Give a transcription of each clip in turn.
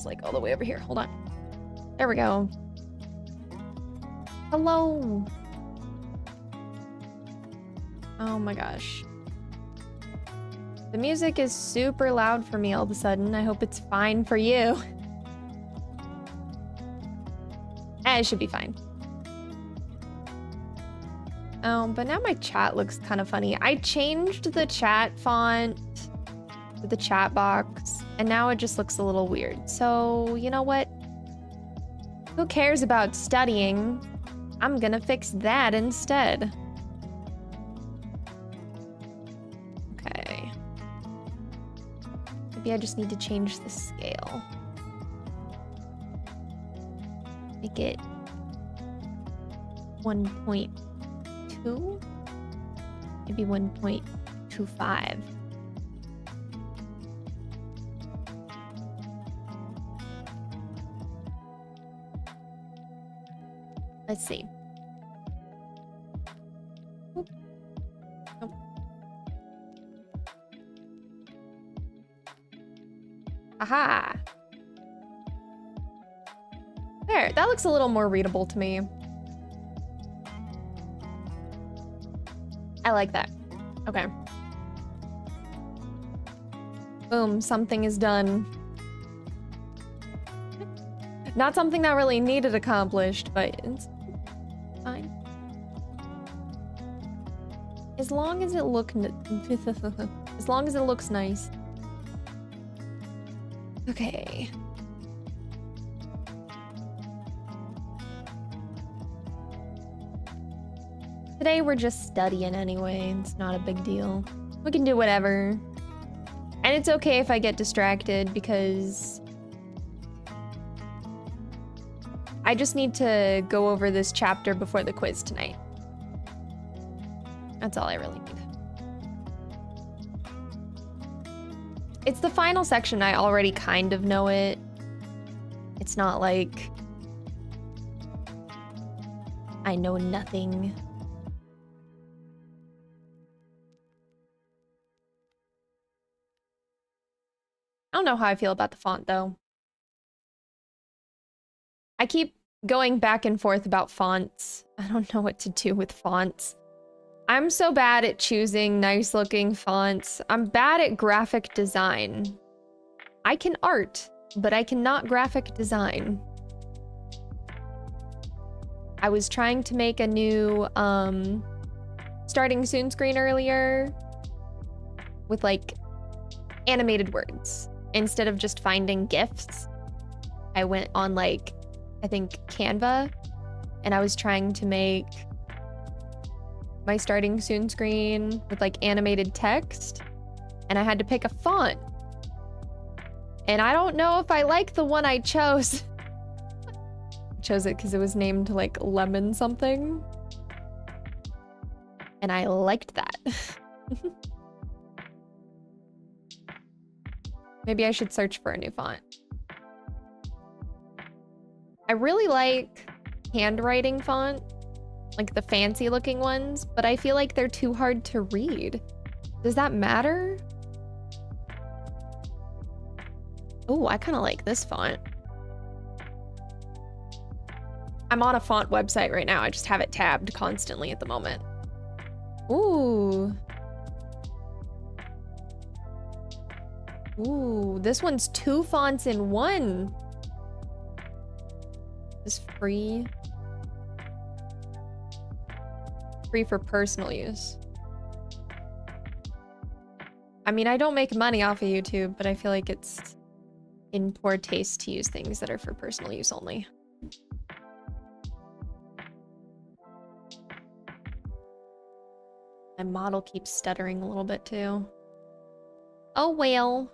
It's like all the way over here. Hold on. There we go. Hello. Oh my gosh. The music is super loud for me all of a sudden. I hope it's fine for you. It should be fine. But now my chat looks kind of funny. I changed the chat font to the chat box, and now it just looks a little weird. So, you know what? Who cares about studying? I'm gonna fix that instead. Okay. Maybe I just need to change the scale. Make it 1.2? Maybe 1.25. Let's see. Oop. Nope. Aha! There, that looks a little more readable to me. I like that. Okay. Boom, something is done. Not something that really needed accomplished, but it's fine. As long as it as long as it looks nice. Okay. Today we're just studying anyway. It's not a big deal. We can do whatever. And it's okay if I get distracted because I just need to go over this chapter before the quiz tonight. That's all I really need. It's the final section. I already kind of know it. It's not like I know nothing. I don't know how I feel about the font, though. I keep going back and forth about fonts. I don't know what to do with fonts. I'm so bad at choosing nice-looking fonts. I'm bad at graphic design. I can art, but I cannot graphic design. I was trying to make a new starting soon screen earlier with, like, animated words. Instead of just finding GIFs, I went on, like, I think Canva, and I was trying to make my starting soon screen with, like, animated text, and I had to pick a font. And I don't know if I like the one I chose. I chose it because it was named, like, Lemon something. And I liked that. Maybe I should search for a new font. I really like handwriting font, like the fancy looking ones, but I feel like they're too hard to read. Does that matter? Oh, I kind of like this font. I'm on a font website right now. I just have it tabbed constantly at the moment. Ooh. Ooh, this one's 2 fonts in 1. Is free. Free for personal use. I mean, I don't make money off of YouTube, but I feel like it's in poor taste to use things that are for personal use only. My model keeps stuttering a little bit too. Oh well.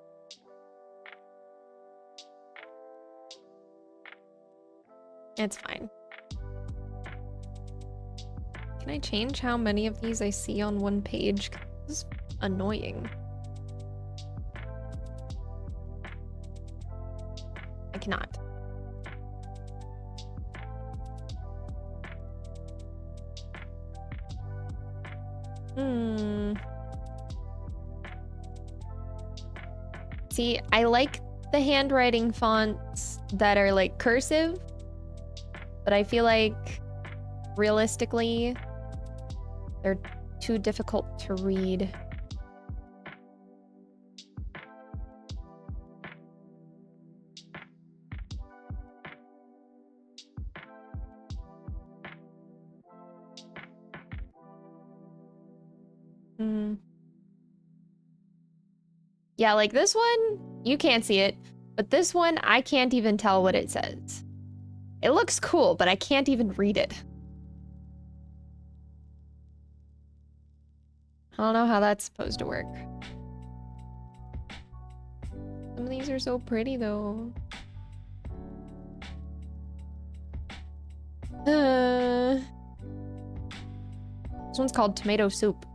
It's fine. Can I change how many of these I see on one page? This is annoying. I cannot. See, I like the handwriting fonts that are like cursive, but I feel like realistically, they're too difficult to read. Yeah, like this one, you can't see it, but this one, I can't even tell what it says. It looks cool, but I can't even read it. I don't know how that's supposed to work. Some of these are so pretty, though. This one's called tomato soup.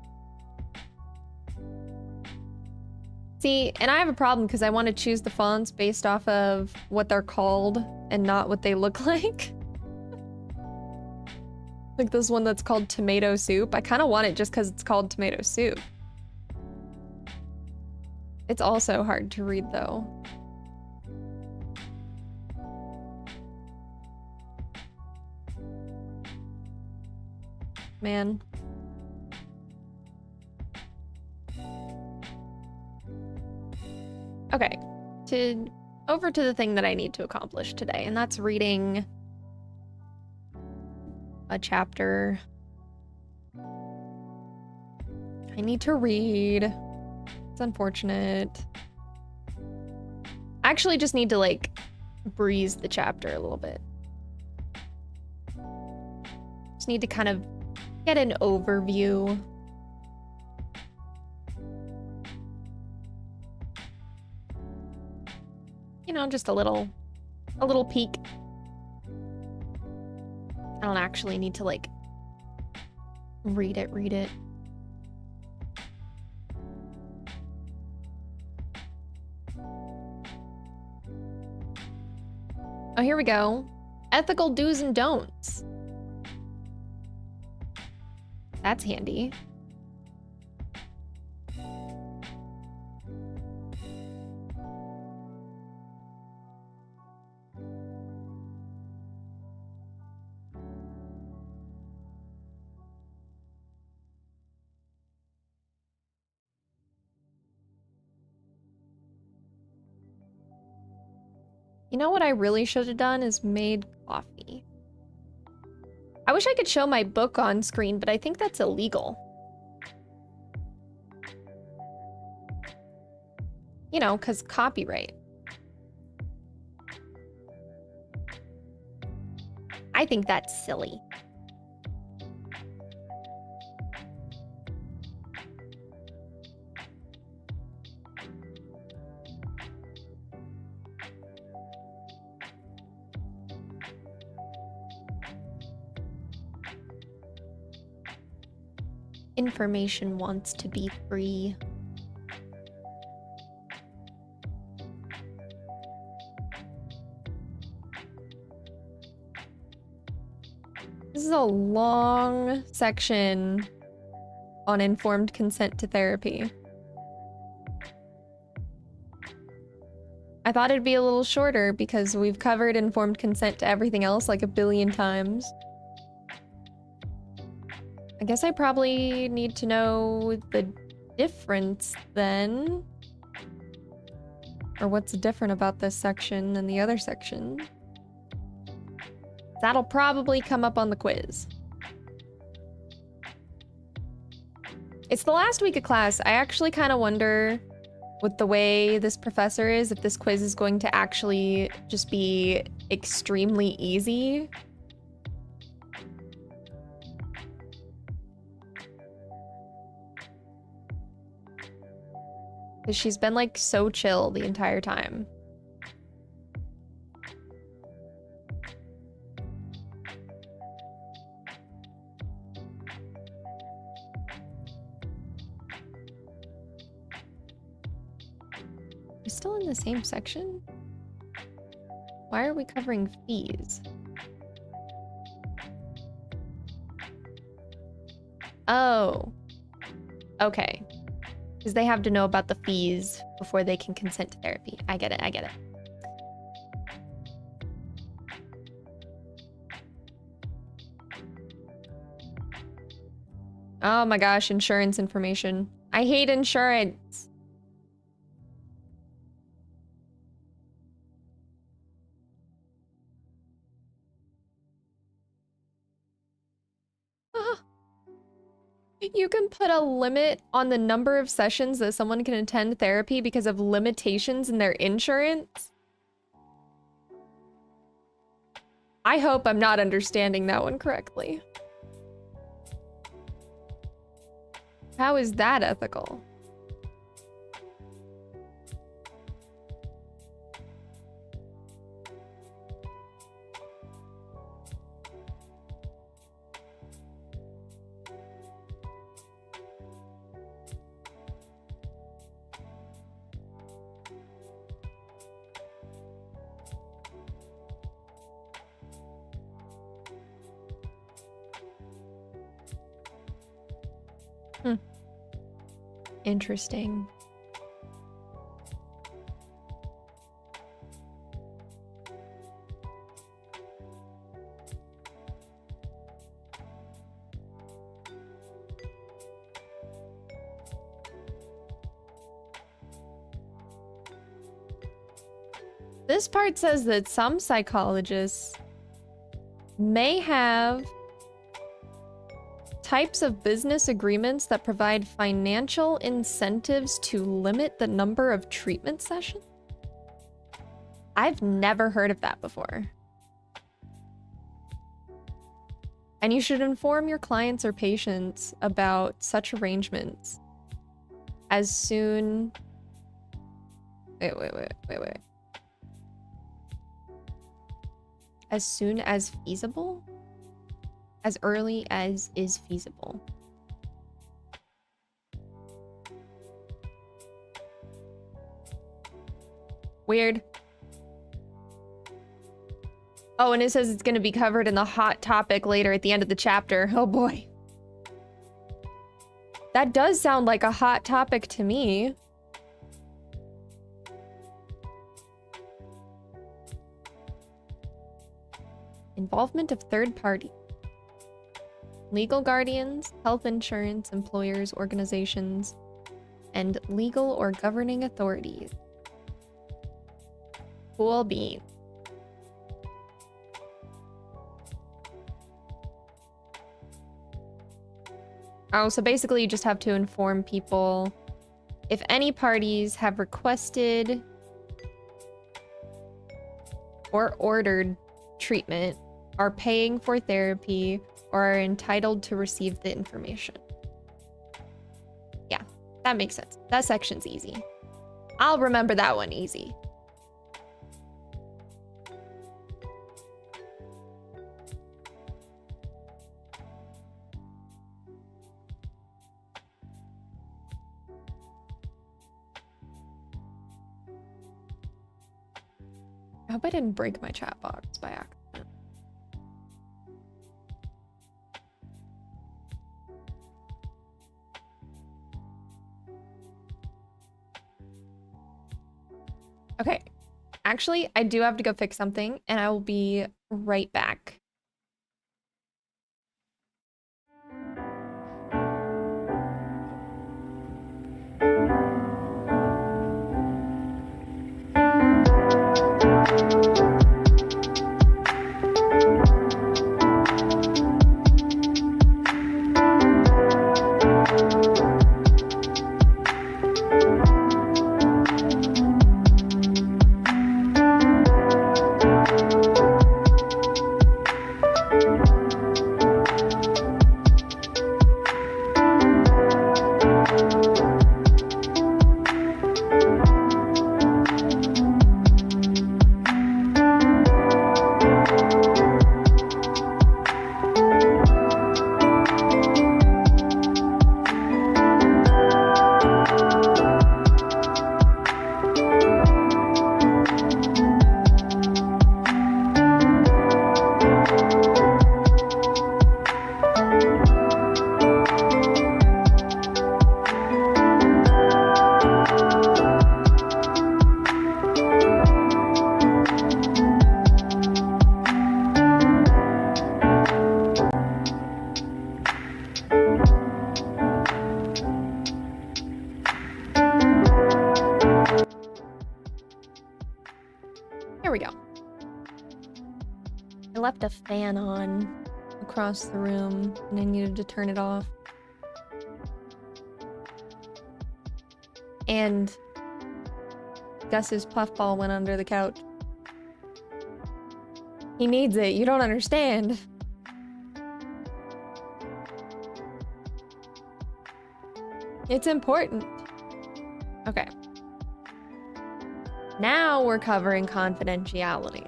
See, and I have a problem because I want to choose the fonts based off of what they're called and not what they look like. Like this one that's called tomato soup. I kind of want it just because it's called tomato soup. It's also hard to read though. Man. Okay, over to the thing that I need to accomplish today, and that's reading a chapter. I need to read. It's unfortunate. I actually just need to like breeze the chapter a little bit. Just need to kind of get an overview. You know, just a little peek. I don't actually need to like read it. Oh, here we go. Ethical do's and don'ts. That's handy. You know what I really should have done is made coffee. I wish I could show my book on screen, but I think that's illegal. You know, 'cause copyright. I think that's silly. Information wants to be free. This is a long section on informed consent to therapy. I thought it'd be a little shorter because we've covered informed consent to everything else like a billion times. I guess I probably need to know the difference then. Or what's different about this section than the other section. That'll probably come up on the quiz. It's the last week of class. I actually kind of wonder, with the way this professor is, if this quiz is going to actually just be extremely easy. Because she's been like so chill the entire time. We're still in the same section? Why are we covering fees? Oh. Okay. Because they have to know about the fees before they can consent to therapy. I get it. Oh my gosh, insurance information. I hate insurance. You can put a limit on the number of sessions that someone can attend therapy because of limitations in their insurance. I hope I'm not understanding that one correctly. How is that ethical? Interesting. This part says that some psychologists may have types of business agreements that provide financial incentives to limit the number of treatment sessions. I've never heard of that before. And you should inform your clients or patients about such arrangements as soon... Wait. As soon as feasible? As early as is feasible. Weird. Oh, and it says it's going to be covered in the hot topic later at the end of the chapter. Oh boy. That does sound like a hot topic to me. Involvement of third parties. Legal guardians, health insurance, employers, organizations, and legal or governing authorities. Cool beans. Oh, so basically you just have to inform people if any parties have requested or ordered treatment, are paying for therapy, or are entitled to receive the information. Yeah, that makes sense. That section's easy. I'll remember that one easy. I hope I didn't break my chat box by accident. Okay, actually, I do have to go fix something, and I will be right back. go. I left a fan on across the room and I needed to turn it off. And Gus's puffball went under the couch. He needs it. You don't understand. It's important. Okay. Now we're covering confidentiality.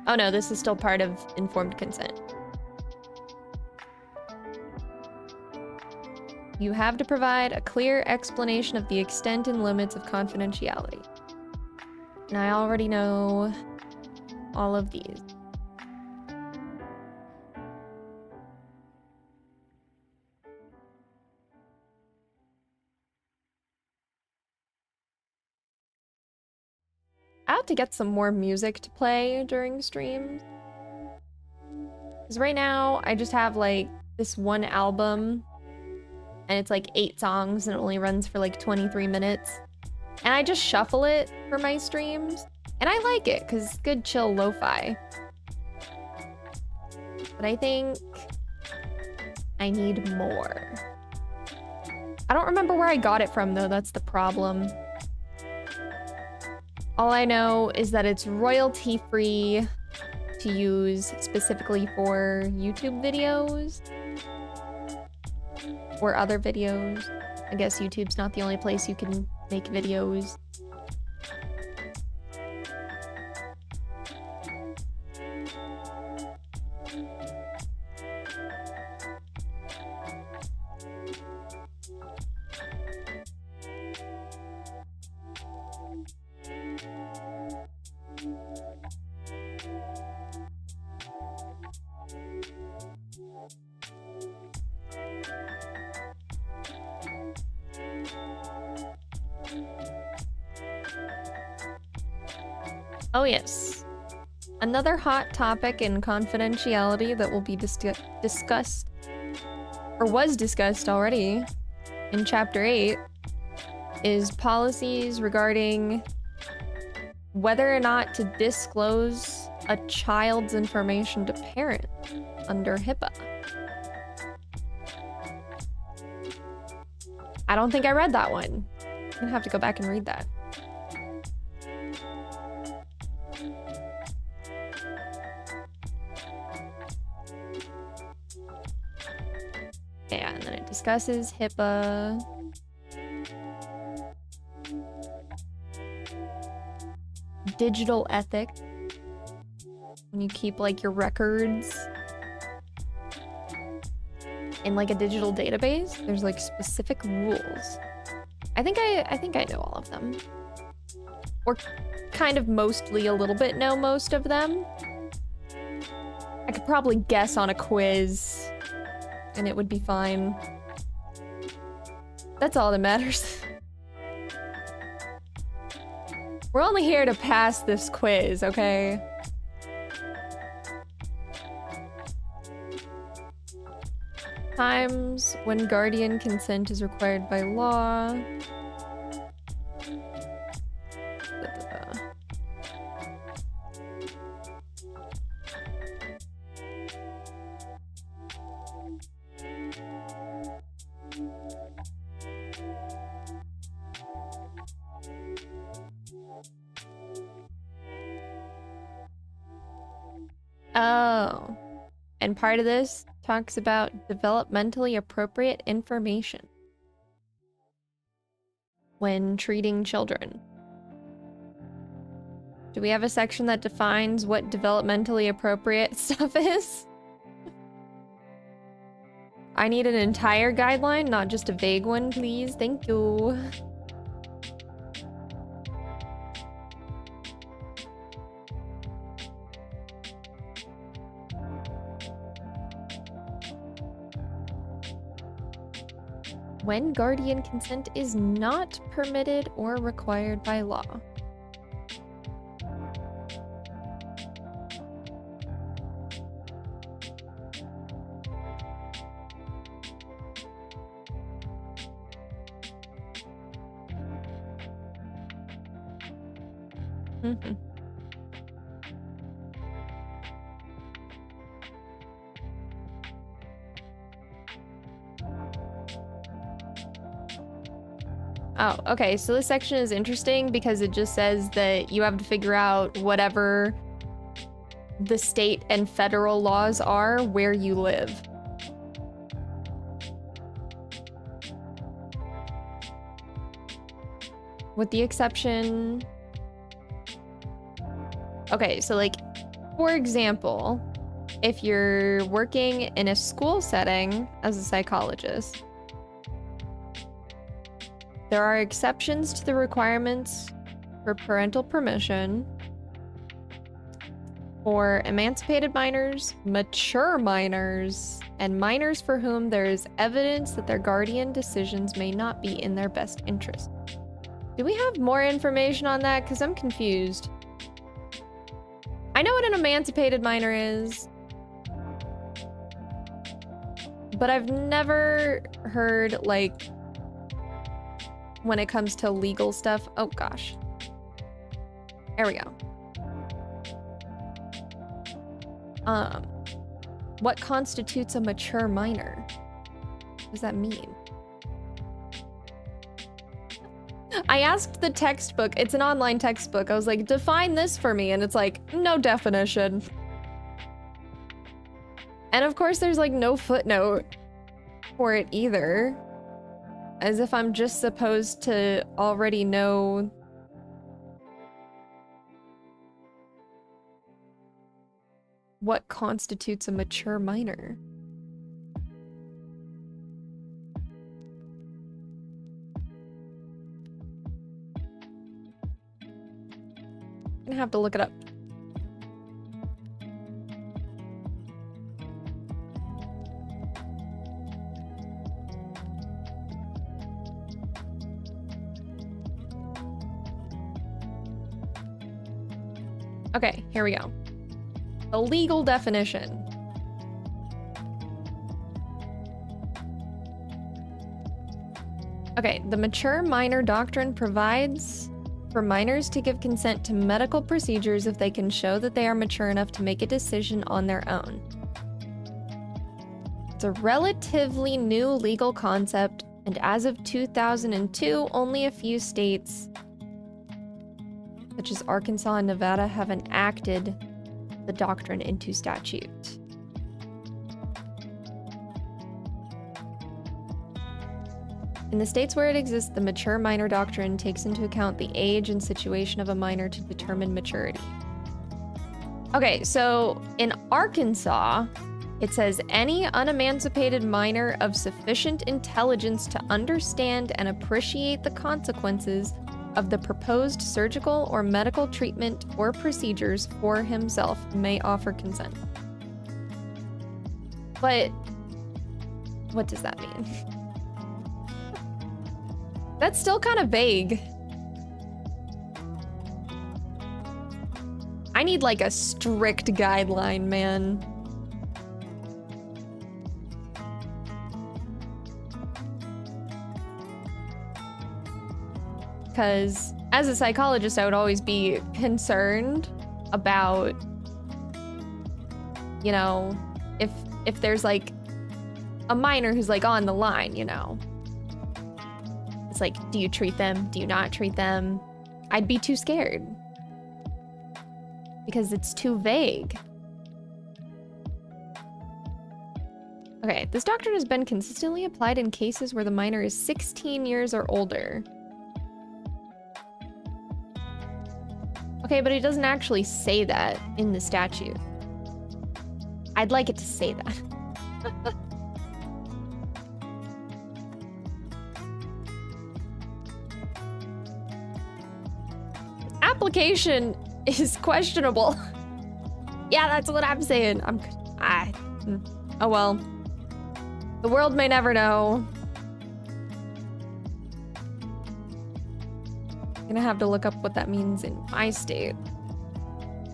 Oh no, this is still part of informed consent. You have to provide a clear explanation of the extent and limits of confidentiality. And I already know all of these. I have to get some more music to play during streams. Because right now, I just have like this one album and it's like 8 songs and it only runs for like 23 minutes. And I just shuffle it for my streams. And I like it because it's good chill lo-fi. But I think I need more. I don't remember where I got it from though, that's the problem. All I know is that it's royalty-free to use specifically for YouTube videos. Or other videos. I guess YouTube's not the only place you can make videos. Oh yes. Another hot topic in confidentiality that will be discussed, or was discussed already in Chapter 8, is policies regarding whether or not to disclose a child's information to parents under HIPAA. I don't think I read that one. I'm gonna have to go back and read that. Yeah, and then it discusses HIPAA. Digital ethics. When you keep like your records in like a digital database, there's like specific rules. I think I know all of them. Or kind of mostly a little bit know most of them. I could probably guess on a quiz and it would be fine. That's all that matters. We're only here to pass this quiz, okay? Times when guardian consent is required by law. Oh, and part of this talks about developmentally appropriate information when treating children. Do we have a section that defines what developmentally appropriate stuff is? I need an entire guideline, not just a vague one, please. Thank you. When guardian consent is not permitted or required by law. Oh, okay, so this section is interesting because it just says that you have to figure out whatever the state and federal laws are where you live. With the exception... Okay, so like, for example, if you're working in a school setting as a psychologist, there are exceptions to the requirements for parental permission for emancipated minors, mature minors, and minors for whom there is evidence that their guardian decisions may not be in their best interest. Do we have more information on that? Because I'm confused. I know what an emancipated minor is, but I've never heard, like, when it comes to legal stuff. Oh gosh. There we go. What constitutes a mature minor? What does that mean? I asked the textbook, it's an online textbook. I was like, define this for me. And it's like, no definition. And of course there's like no footnote for it either. As if I'm just supposed to already know what constitutes a mature minor. I'm gonna have to look it up. Okay, here we go. The legal definition. Okay, the mature minor doctrine provides for minors to give consent to medical procedures if they can show that they are mature enough to make a decision on their own. It's a relatively new legal concept, and as of 2002, only a few states, such as Arkansas and Nevada, have enacted the doctrine into statute. In the states where it exists, the mature minor doctrine takes into account the age and situation of a minor to determine maturity. Okay, so in Arkansas, it says any unemancipated minor of sufficient intelligence to understand and appreciate the consequences of the proposed surgical or medical treatment or procedures for himself may offer consent. But what does that mean? That's still kind of vague. I need like a strict guideline, man. Because as a psychologist, I would always be concerned about, you know, if there's like a minor who's like on the line, you know. It's like, do you treat them? Do you not treat them? I'd be too scared. Because it's too vague. Okay, this doctrine has been consistently applied in cases where the minor is 16 years or older. Okay, but it doesn't actually say that in the statute. I'd like it to say that. Application is questionable. Yeah, that's what I'm saying. Oh well. The world may never know. I'm gonna have to look up what that means in my state.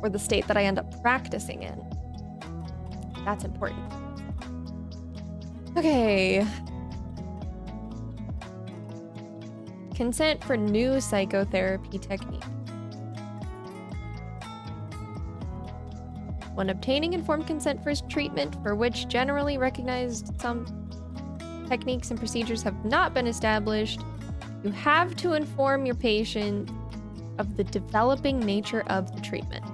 Or the state that I end up practicing in. That's important. Okay. Consent for new psychotherapy technique. When obtaining informed consent for treatment for which generally recognized some techniques and procedures have not been established, you have to inform your patient of the developing nature of the treatment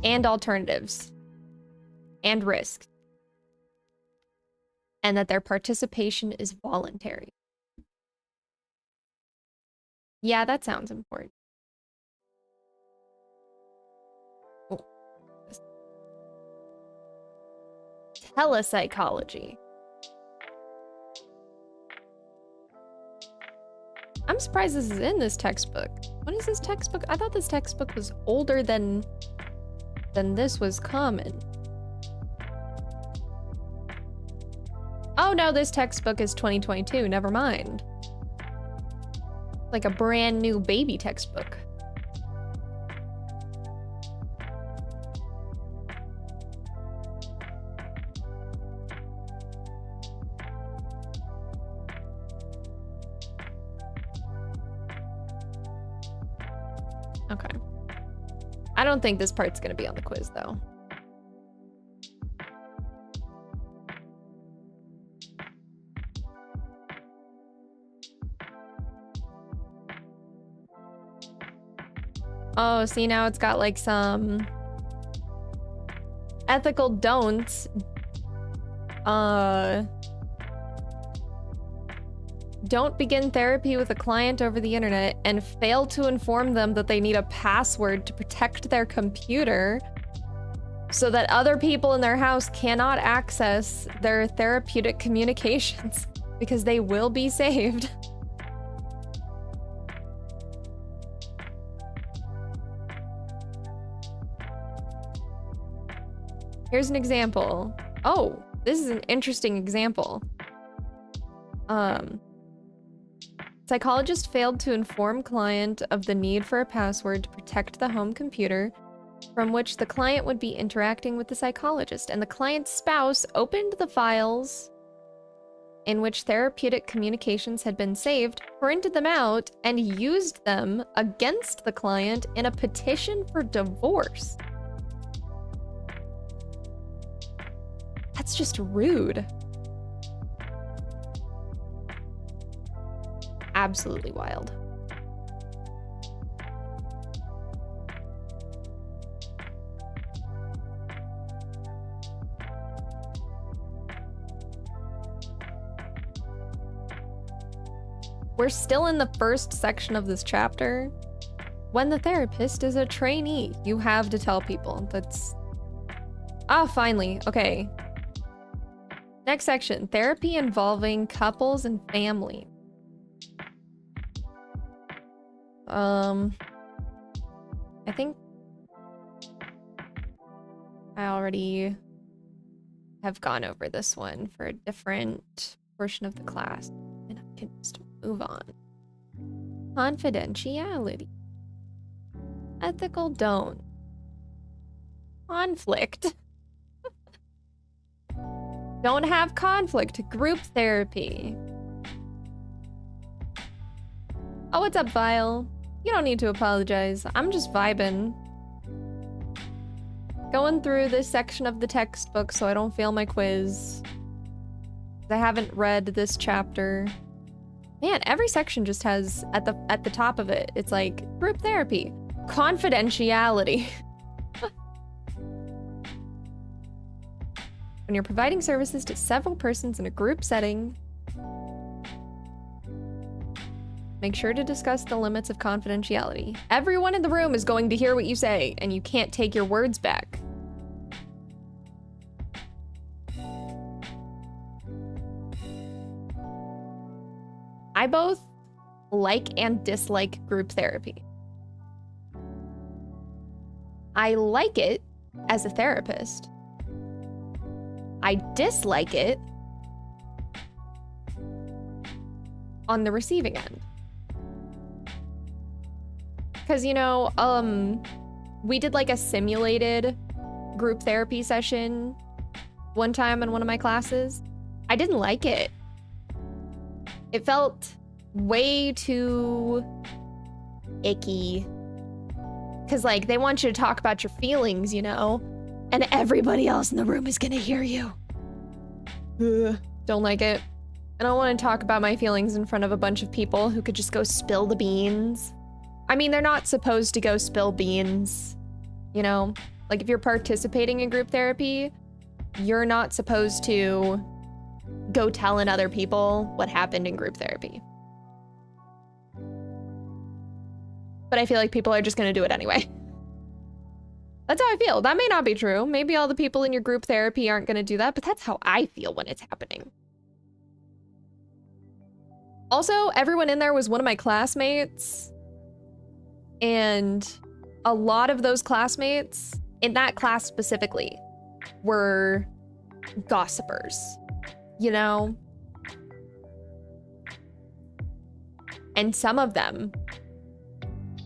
and alternatives and risks, and that their participation is voluntary. Yeah, that sounds important. Oh. Telepsychology. I'm surprised this is in this textbook. When is this textbook? I thought this textbook was older than this was common. Oh no, this textbook is 2022, never mind. Like a brand new baby textbook. Okay. I don't think this part's gonna be on the quiz though. Oh, see, now it's got like some ethical don'ts. Don't begin therapy with a client over the internet and fail to inform them that they need a password to protect their computer so that other people in their house cannot access their therapeutic communications because they will be saved. Here's an example. Oh, this is an interesting example. Psychologist failed to inform client of the need for a password to protect the home computer from which the client would be interacting with the psychologist, and the client's spouse opened the files in which therapeutic communications had been saved, printed them out, and used them against the client in a petition for divorce. That's just rude. Absolutely wild. We're still in the first section of this chapter. When the therapist is a trainee, you have to tell people. That's... Ah, finally. Okay. Next section. Therapy involving couples and family. I think I already have gone over this one for a different portion of the class, and I can just move on. Confidentiality. Ethical don't. Conflict. Don't have conflict. Group therapy. Oh, what's up, Vile? You don't need to apologize. I'm just vibing. Going through this section of the textbook so I don't fail my quiz. I haven't read this chapter. Man, every section just has at the top of it, it's like group therapy, confidentiality. When you're providing services to several persons in a group setting, make sure to discuss the limits of confidentiality. Everyone in the room is going to hear what you say, and you can't take your words back. I both like and dislike group therapy. I like it as a therapist. I dislike it on the receiving end. Because, you know, we did like a simulated group therapy session one time in one of my classes. I didn't like it. It felt way too icky. Because, like, they want you to talk about your feelings, you know? And everybody else in the room is gonna hear you. Ugh, don't like it. I don't want to talk about my feelings in front of a bunch of people who could just go spill the beans. I mean, they're not supposed to go spill beans, you know? Like, if you're participating in group therapy, you're not supposed to go telling other people what happened in group therapy. But I feel like people are just gonna do it anyway. That's how I feel. That may not be true. Maybe all the people in your group therapy aren't gonna do that, but that's how I feel when it's happening. Also, everyone in there was one of my classmates. And a lot of those classmates, in that class specifically, were gossipers, you know? And some of them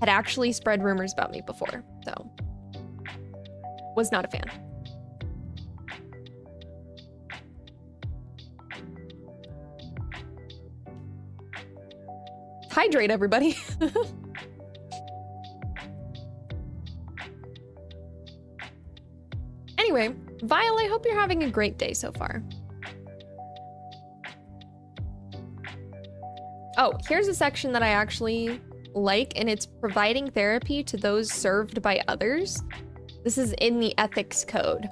had actually spread rumors about me before, so was not a fan. Hydrate, everybody. Anyway, Vile, I hope you're having a great day so far. Oh, here's a section that I actually like, and it's providing therapy to those served by others. This is in the ethics code.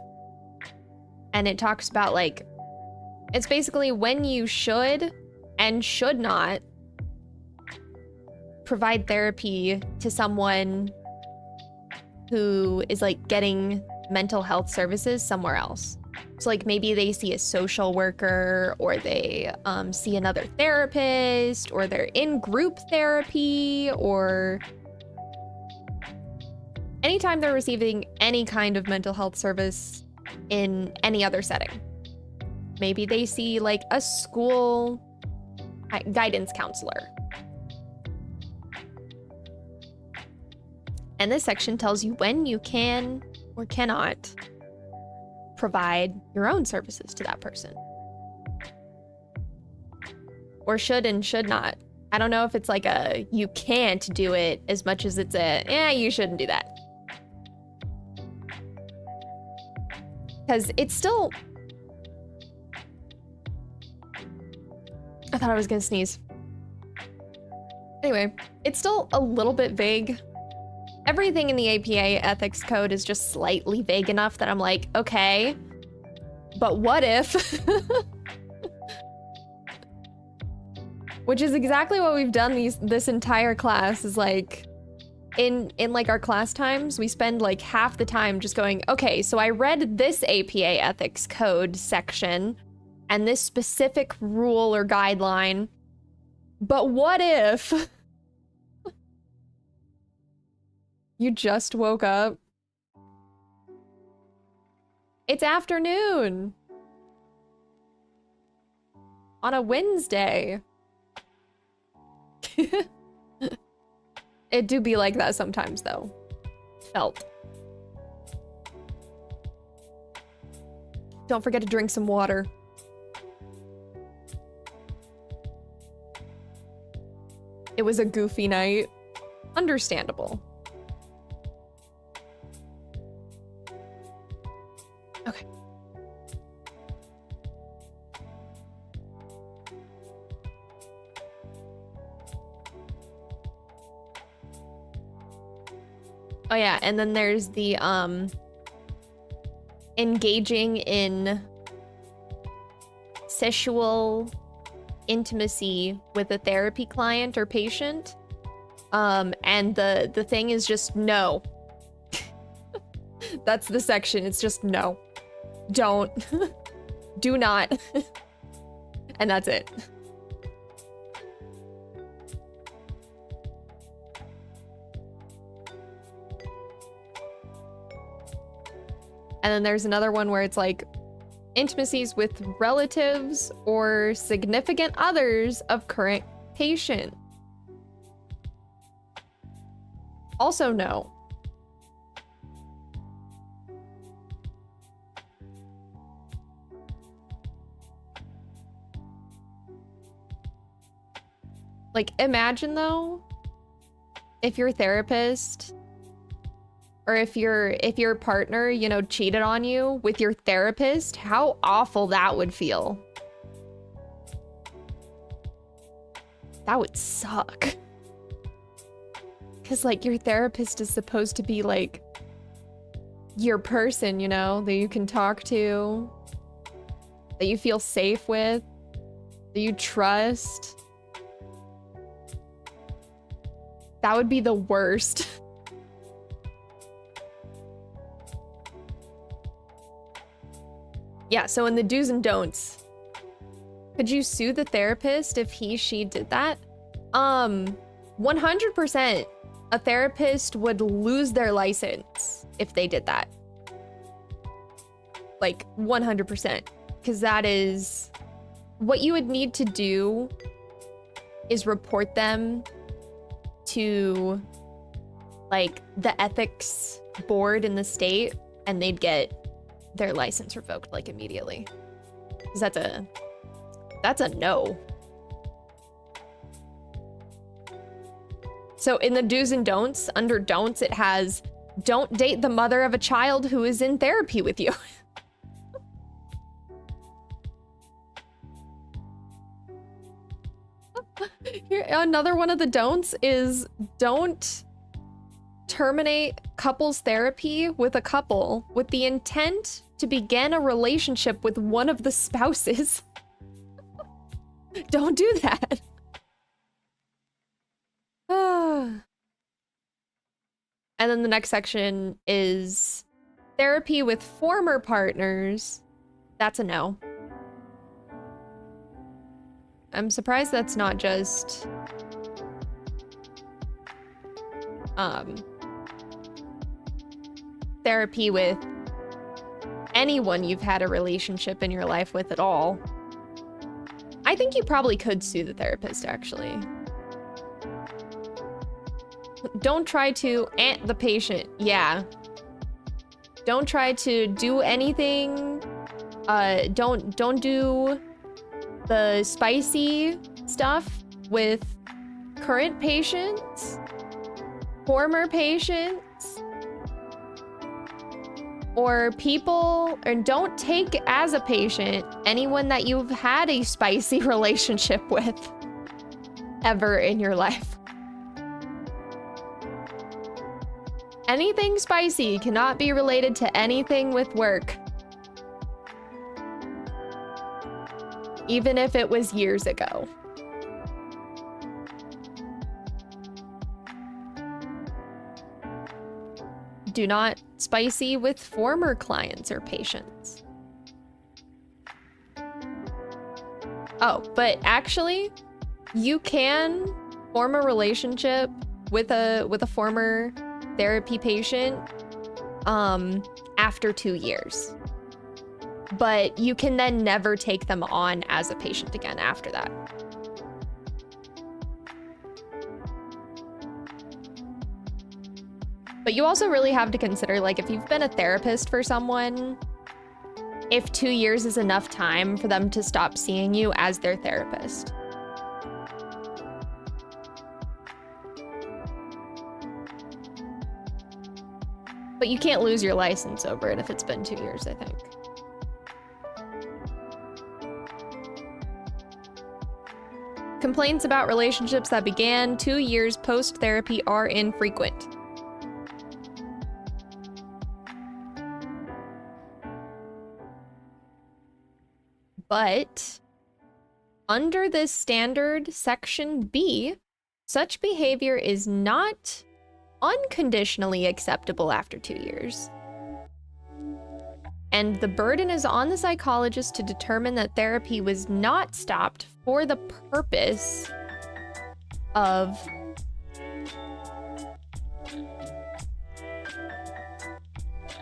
And it talks about, like, it's basically when you should and should not provide therapy to someone who is, like, getting mental health services somewhere else. So, like, maybe they see a social worker, or they see another therapist, or they're in group therapy, or anytime they're receiving any kind of mental health service in any other setting. Maybe they see, like, a school guidance counselor. And this section tells you when you can or cannot provide your own services to that person. Or should and should not. I don't know if it's like a you can't do it as much as it's a you shouldn't do that. Because it's still... I thought I was gonna sneeze. Anyway, it's still a little bit vague. Everything in the APA ethics code is just slightly vague enough that I'm like, okay, but what if? Which is exactly what we've done this entire class, is like, in like our class times, we spend like half the time just going, okay, so I read this APA ethics code section and this specific rule or guideline, but what if? You just woke up? It's afternoon. On a Wednesday. It do be like that sometimes, though. Felt. Don't forget to drink some water. It was a goofy night. Understandable. Okay. Oh yeah, and then there's the engaging in sexual intimacy with a therapy client or patient. And the thing is just no. That's the section. It's just no. Don't. Do not. And that's it. And then there's another one where it's like intimacies with relatives or significant others of current patient. Also no. Like, imagine though, if your therapist or if your partner, you know, cheated on you with your therapist, how awful that would feel. That would suck. Because, like, your therapist is supposed to be, like, your person, you know, that you can talk to, that you feel safe with, that you trust. That would be the worst. Yeah, so in the do's and don'ts, could you sue the therapist if she did that? 100% a therapist would lose their license if they did that. Like 100%, because that is what you would need to do is report them to like the ethics board in the state, and they'd get their license revoked like immediately. Because that's a no. So in the do's and don'ts, under don'ts, it has don't date the mother of a child who is in therapy with you. Here, another one of the don'ts is don't terminate couples therapy with a couple with the intent to begin a relationship with one of the spouses. Don't do that. And then the next section is therapy with former partners. That's a no. I'm surprised that's not just therapy with anyone you've had a relationship in your life with at all. I think you probably could sue the therapist, actually. Don't try to the patient. Yeah. Don't try to do anything. Don't do the spicy stuff with current patients, former patients, or people, or don't take as a patient anyone that you've had a spicy relationship with ever in your life. Anything spicy cannot be related to anything with work. Even if it was years ago. Do not spicy with former clients or patients. Oh, but actually, you can form a relationship with a former therapy patient after 2 years. But you can then never take them on as a patient again after that. But you also really have to consider, like, if you've been a therapist for someone, if 2 years is enough time for them to stop seeing you as their therapist. But you can't lose your license over it if it's been 2 years, I think. Complaints about relationships that began 2 years post-therapy are infrequent. But under this standard, Section B, such behavior is not unconditionally acceptable after 2 years. And the burden is on the psychologist to determine that therapy was not stopped for the purpose of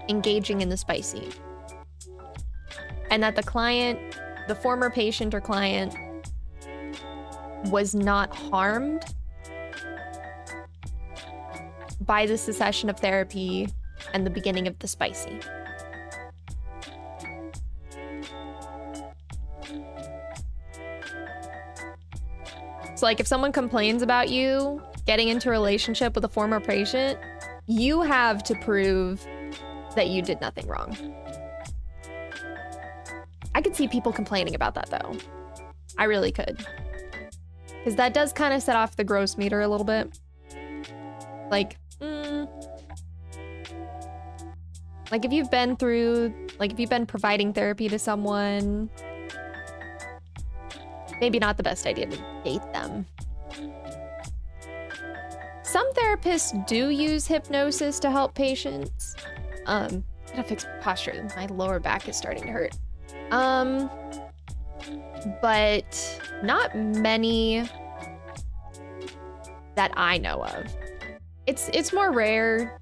engaging in the spicy. And that the client, the former patient or client, was not harmed by the cessation of therapy and the beginning of the spicy. So, like, if someone complains about you getting into a relationship with a former patient, you have to prove that you did nothing wrong. I could see people complaining about that though. I really could. Because that does kind of set off the gross meter a little bit. Like, like if you've been providing therapy to someone, maybe not the best idea to date them. Some therapists do use hypnosis to help patients. I gotta fix posture. My lower back is starting to hurt. But not many that I know of. It's more rare,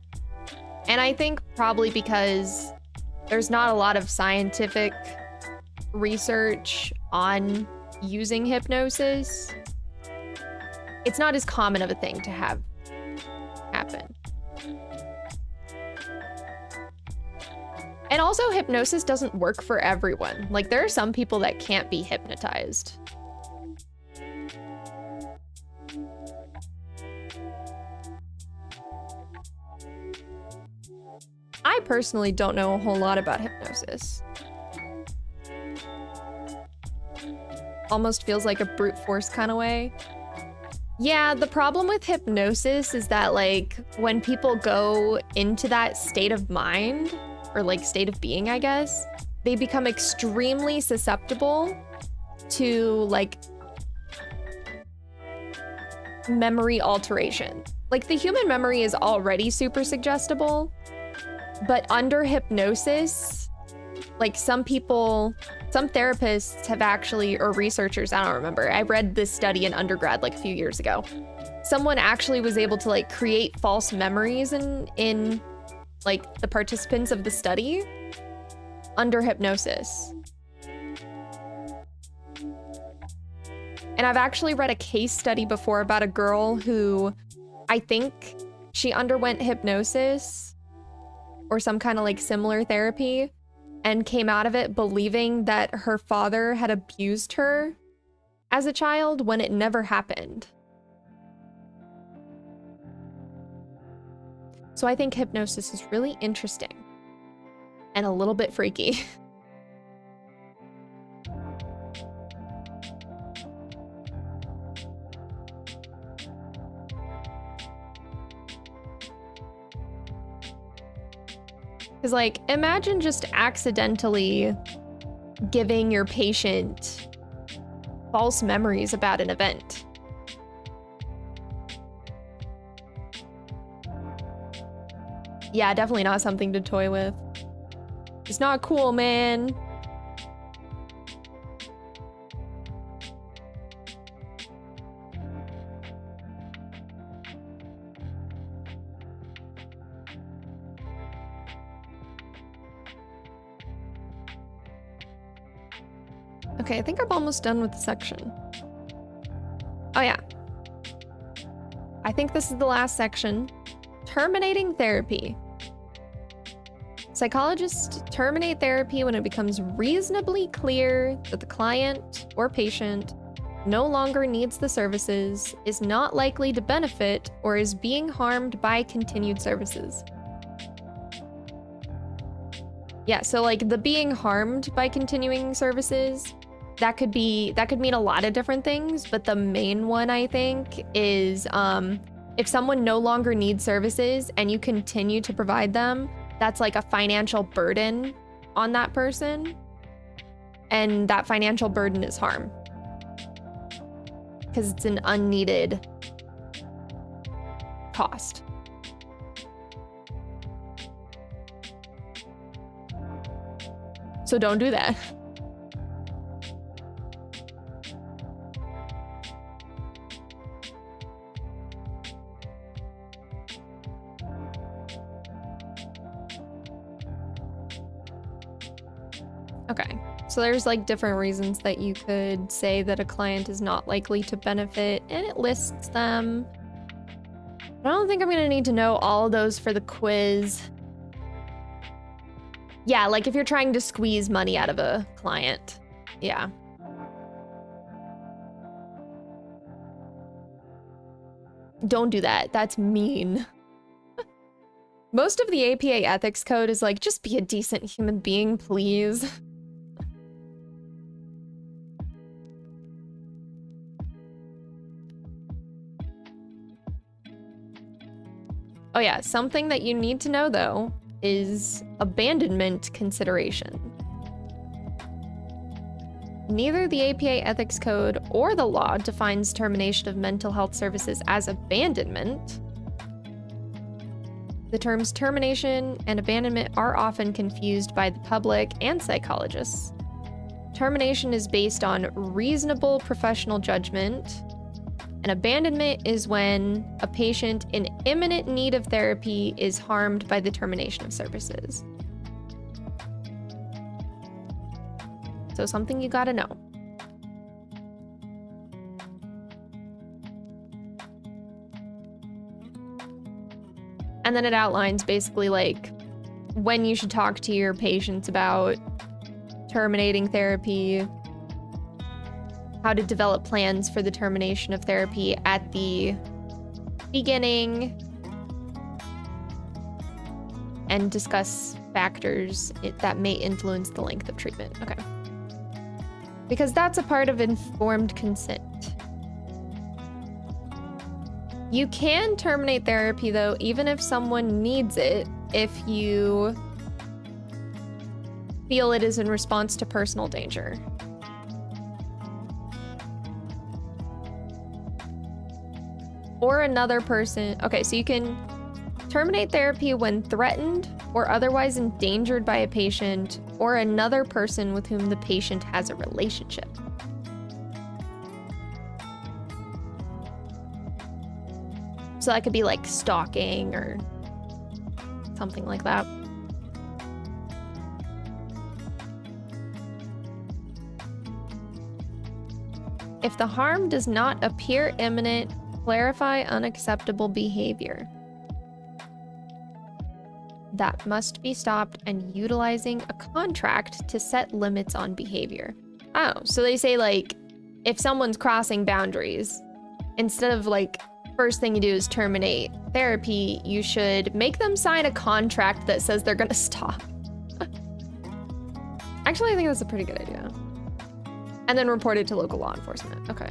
and I think probably because there's not a lot of scientific research on using hypnosis. It's not as common of a thing to have happen. And also, hypnosis doesn't work for everyone. Like, there are some people that can't be hypnotized. I personally don't know a whole lot about hypnosis. Almost feels like a brute force kind of way. Yeah, the problem with hypnosis is that, like, when people go into that state of mind, or like state of being, I guess, they become extremely susceptible to like memory alteration. Like, the human memory is already super suggestible, but under hypnosis, like some therapists have actually, or researchers, I don't remember. I read this study in undergrad like a few years ago. Someone actually was able to like create false memories in like the participants of the study under hypnosis. And I've actually read a case study before about a girl who, I think she underwent hypnosis or some kind of like similar therapy and came out of it believing that her father had abused her as a child when it never happened. So I think hypnosis is really interesting and a little bit freaky. Because, like, imagine just accidentally giving your patient false memories about an event. Yeah, definitely not something to toy with. It's not cool, man. Okay, I think I'm almost done with the section. Oh yeah. I think this is the last section. Terminating therapy. Psychologists terminate therapy when it becomes reasonably clear that the client or patient no longer needs the services, is not likely to benefit, or is being harmed by continued services. Yeah, so like the being harmed by continuing services, that could mean a lot of different things, but the main one I think is if someone no longer needs services and you continue to provide them, that's like a financial burden on that person. And that financial burden is harm. Because it's an unneeded cost. So don't do that. Okay, so there's like different reasons that you could say that a client is not likely to benefit, and it lists them. But I don't think I'm gonna need to know all of those for the quiz. Yeah, like if you're trying to squeeze money out of a client. Yeah. don't do that. That's mean. Most of the APA ethics code is like, just be a decent human being, please. Oh yeah, something that you need to know though is abandonment consideration. Neither the APA ethics code or the law defines termination of mental health services as abandonment. The terms termination and abandonment are often confused by the public and psychologists. Termination is based on reasonable professional judgment, and abandonment is when a patient in imminent need of therapy is harmed by the termination of services. So something you gotta know. And then it outlines basically like when you should talk to your patients about terminating therapy, how to develop plans for the termination of therapy at the beginning, and discuss factors that may influence the length of treatment. Okay. Because that's a part of informed consent. You can terminate therapy though, even if someone needs it, if you feel it is in response to personal danger. Or another person. Okay, so you can terminate therapy when threatened or otherwise endangered by a patient or another person with whom the patient has a relationship. So that could be like stalking or something like that. If the harm does not appear imminent, clarify unacceptable behavior. That must be stopped, and utilizing a contract to set limits on behavior. Oh, so they say like, if someone's crossing boundaries, instead of like, first thing you do is terminate therapy, you should make them sign a contract that says they're gonna stop. Actually, I think that's a pretty good idea. And then report it to local law enforcement. Okay.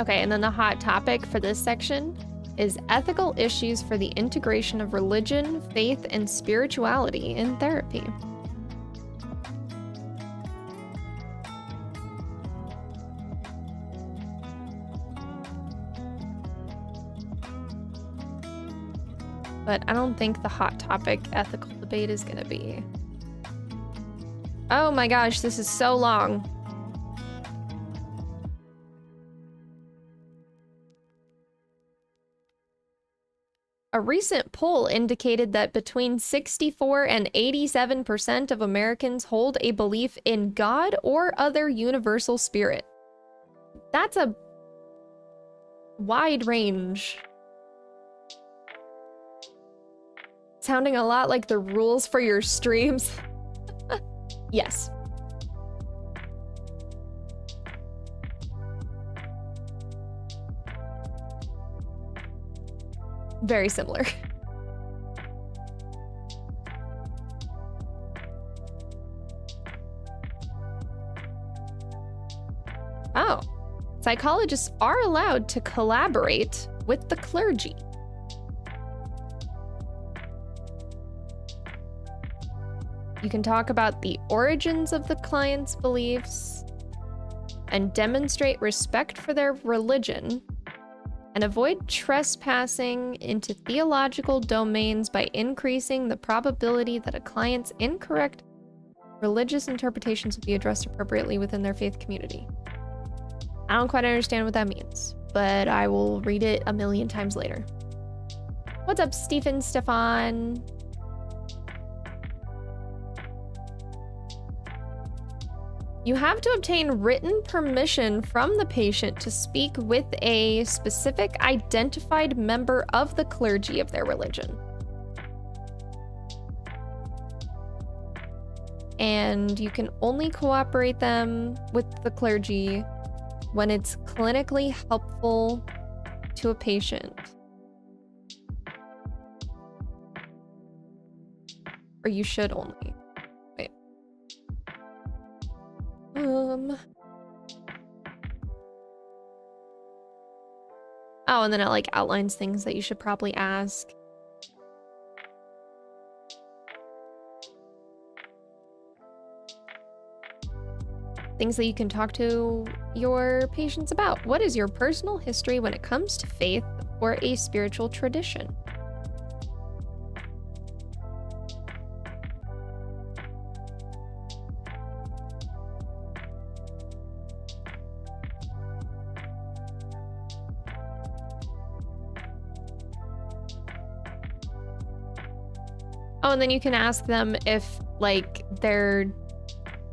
Okay, and then the hot topic for this section is ethical issues for the integration of religion, faith, and spirituality in therapy. But I don't think the hot topic ethical debate is gonna be. Oh my gosh, this is so long. A recent poll indicated that between 64 and 87% of Americans hold a belief in God or other universal spirit. That's a wide range. Sounding a lot like the rules for your streams. Yes. Very similar. Oh, psychologists are allowed to collaborate with the clergy. You can talk about the origins of the client's beliefs and demonstrate respect for their religion, and avoid trespassing into theological domains by increasing the probability that a client's incorrect religious interpretations will be addressed appropriately within their faith community. I don't quite understand what that means, but I will read it a million times later. What's up, Stefan? You have to obtain written permission from the patient to speak with a specific identified member of the clergy of their religion. And you can only cooperate with the clergy when it's clinically helpful to a patient. Or you should only. Wait. Oh, and then it like outlines things that you should probably ask. Things that you can talk to your patients about. What is your personal history when it comes to faith or a spiritual tradition? Oh, and then you can ask them if, like, their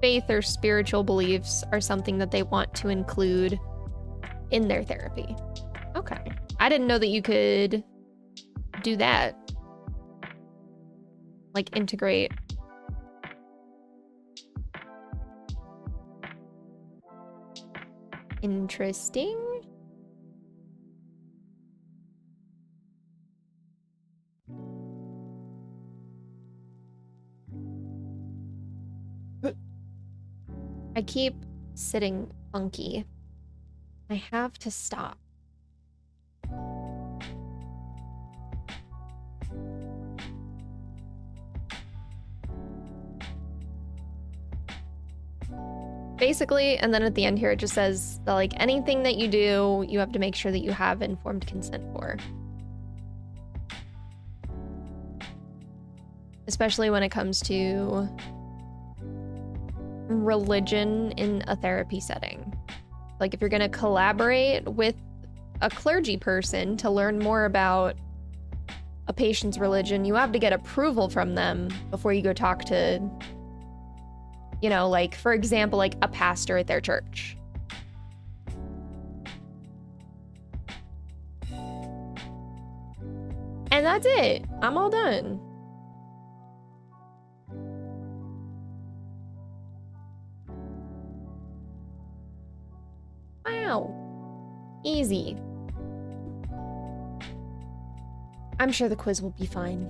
faith or spiritual beliefs are something that they want to include in their therapy. Okay. I didn't know that you could do that. Like, integrate. Interesting. I keep sitting funky. I have to stop. Basically, and then at the end here, it just says that, like, anything that you do, you have to make sure that you have informed consent for. Especially when it comes to religion in a therapy setting. Like, if you're going to collaborate with a clergy person to learn more about a patient's religion, you have to get approval from them before you go talk to, you know, like, for example, like a pastor at their church. And that's it. I'm all done. Wow. Easy. I'm sure the quiz will be fine.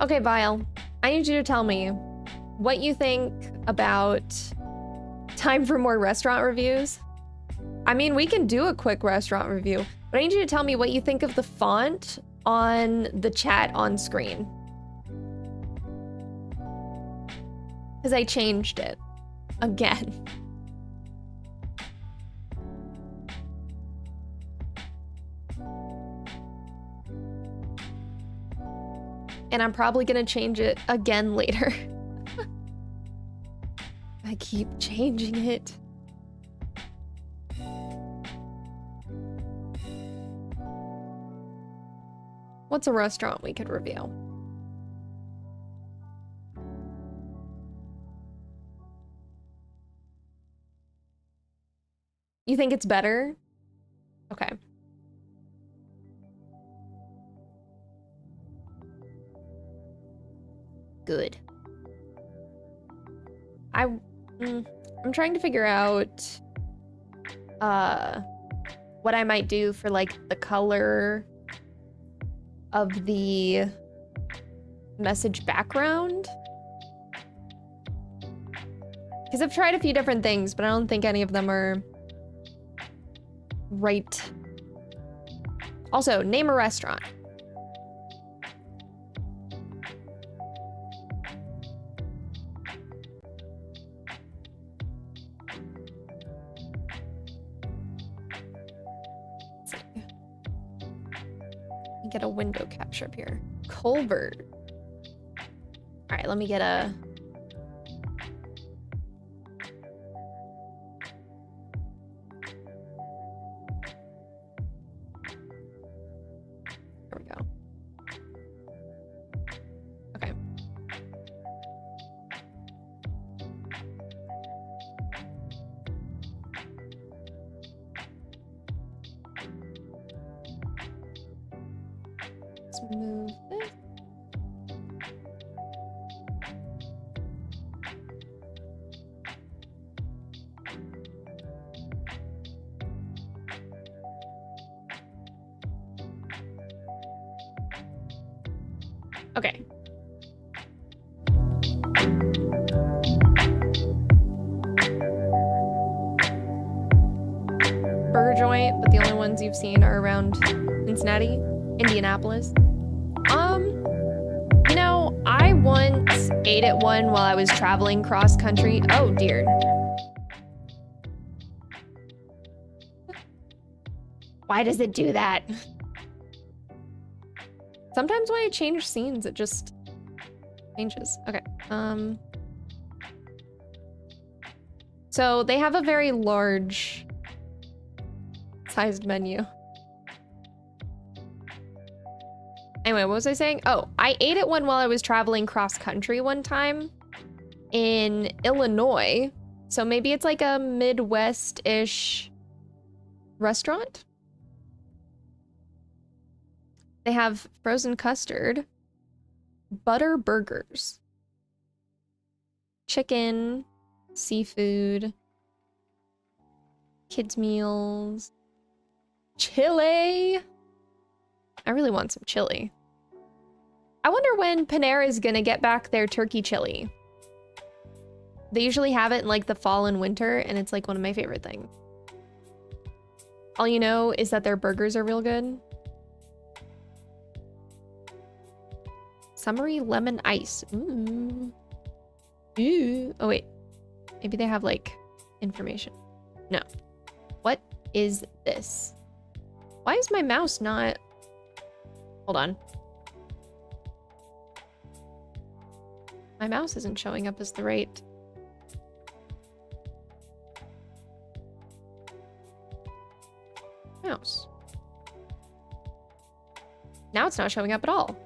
Okay, Vile, I need you to tell me what you think about time for more restaurant reviews. I mean, we can do a quick restaurant review, but I need you to tell me what you think of the font on the chat on screen. Because I changed it. Again. And I'm probably gonna change it again later. I keep changing it. What's a restaurant we could review? You think it's better? Okay. Good. I'm trying to figure out what I might do for, like, the color of the message background. Because I've tried a few different things, but I don't think any of them are right. Also, name a restaurant. Let's see. Let me get a window capture up here. Colbert. All right, let me get a... There we go. Okay. move this. Okay. Burger joint, but the only ones you've seen are around Cincinnati, Indianapolis. You know, I once ate at one while I was traveling cross country. Oh dear. Why does it do that? Sometimes when I change scenes, it just changes. Okay. So they have a very large sized menu. Anyway, what was I saying? Oh, I ate at one while I was traveling cross country one time in Illinois. So maybe it's like a Midwest-ish restaurant. They have frozen custard, butter burgers, chicken, seafood, kids meals, chili. I really want some chili. I wonder when Panera is gonna get back their turkey chili. They usually have it in like the fall and winter, and it's like one of my favorite things. All you know is that their burgers are real good. Summery lemon ice. Ooh. Ooh. Oh wait, maybe they have like information. No. What is this? Why is my mouse not... Hold on. My mouse isn't showing up as the right... mouse. Now it's not showing up at all.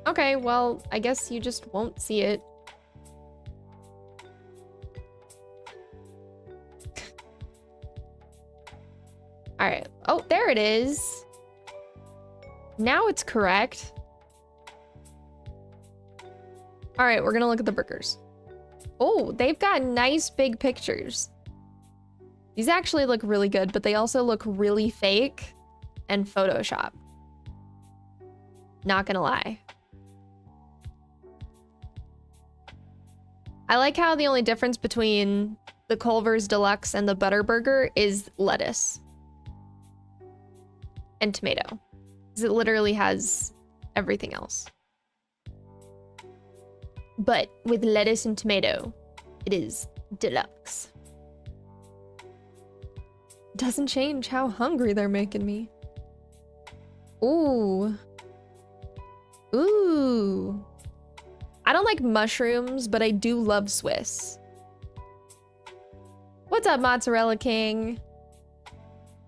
Okay, well, I guess you just won't see it. All right. Oh, there it is. Now it's correct. All right, we're gonna look at the burgers. Oh, they've got nice big pictures. These actually look really good, but they also look really fake and Photoshop. Not gonna lie. I like how the only difference between the Culver's Deluxe and the Butter Burger is lettuce and tomato, because it literally has everything else. But with lettuce and tomato, it is deluxe. Doesn't change how hungry they're making me. Ooh. Ooh. I don't like mushrooms, but I do love Swiss. What's up, Mozzarella King?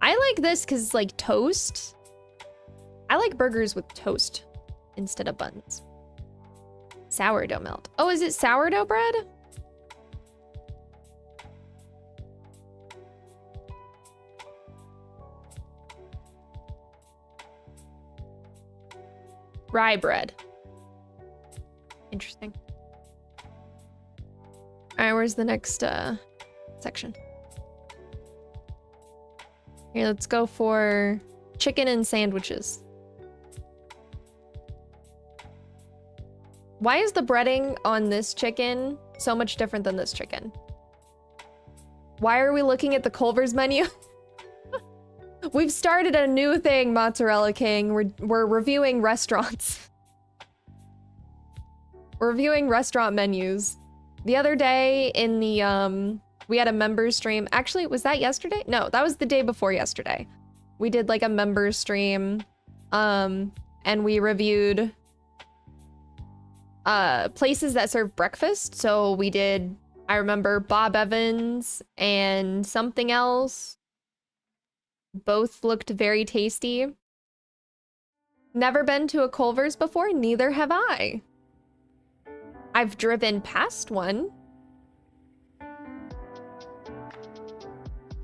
I like this because it's like toast. I like burgers with toast instead of buns. Sourdough melt. Oh, is it sourdough bread? Rye bread. Interesting. All right, where's the next section? Here, let's go for chicken and sandwiches. Why is the breading on this chicken so much different than this chicken? Why are we looking at the Culver's menu? We've started a new thing, Mozzarella King. We're reviewing restaurants. We're reviewing restaurant menus. The other day in the, we had a members stream. Actually, was that yesterday? No, that was the day before yesterday. We did like a members stream, and we reviewed places that serve breakfast. So we did, I remember Bob Evans and something else. Both looked very tasty. Never been to a Culver's before, neither have I. I've driven past one.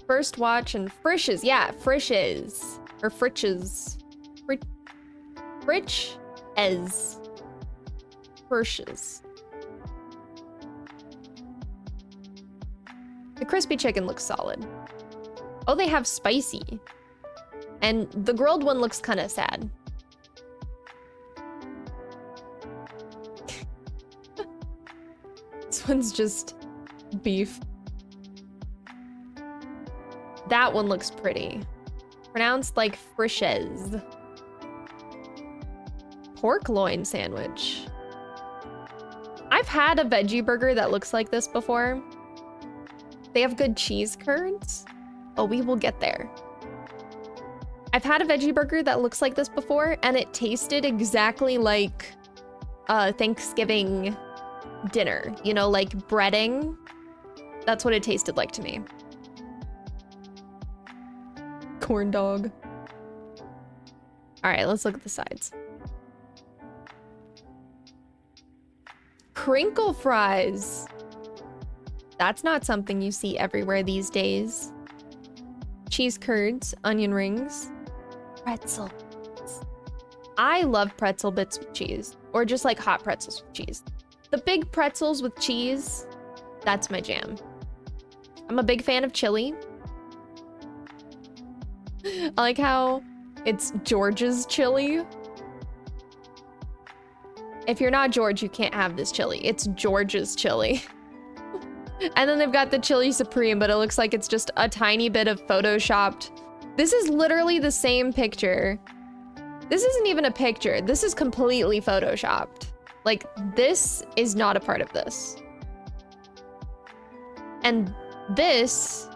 First watch and Frisch's. Yeah, Frisch's. Or Fritch's. Frisch's. Frisch's. The crispy chicken looks solid. Oh, they have spicy. And the grilled one looks kind of sad. This one's just beef. That one looks pretty. Pronounced like Frisch's. Pork loin sandwich. I've had a veggie burger that looks like this before. They have good cheese curds. Oh, we will get there. I've had a veggie burger that looks like this before, and it tasted exactly like Thanksgiving dinner. You know, like breading. That's what it tasted like to me. Corn dog. All right, let's look at the sides. Crinkle fries. That's not something you see everywhere these days. Cheese curds, onion rings, pretzel. I love pretzel bits with cheese, or just like hot pretzels with cheese. The big pretzels with cheese, that's my jam. I'm a big fan of chili. I like how it's George's chili. If you're not George, you can't have this chili. It's George's chili. And then they've got the chili supreme, but it looks like it's just a tiny bit of photoshopped. This is literally the same picture. This isn't even a picture. This is completely photoshopped. Like, this is not a part of this. And this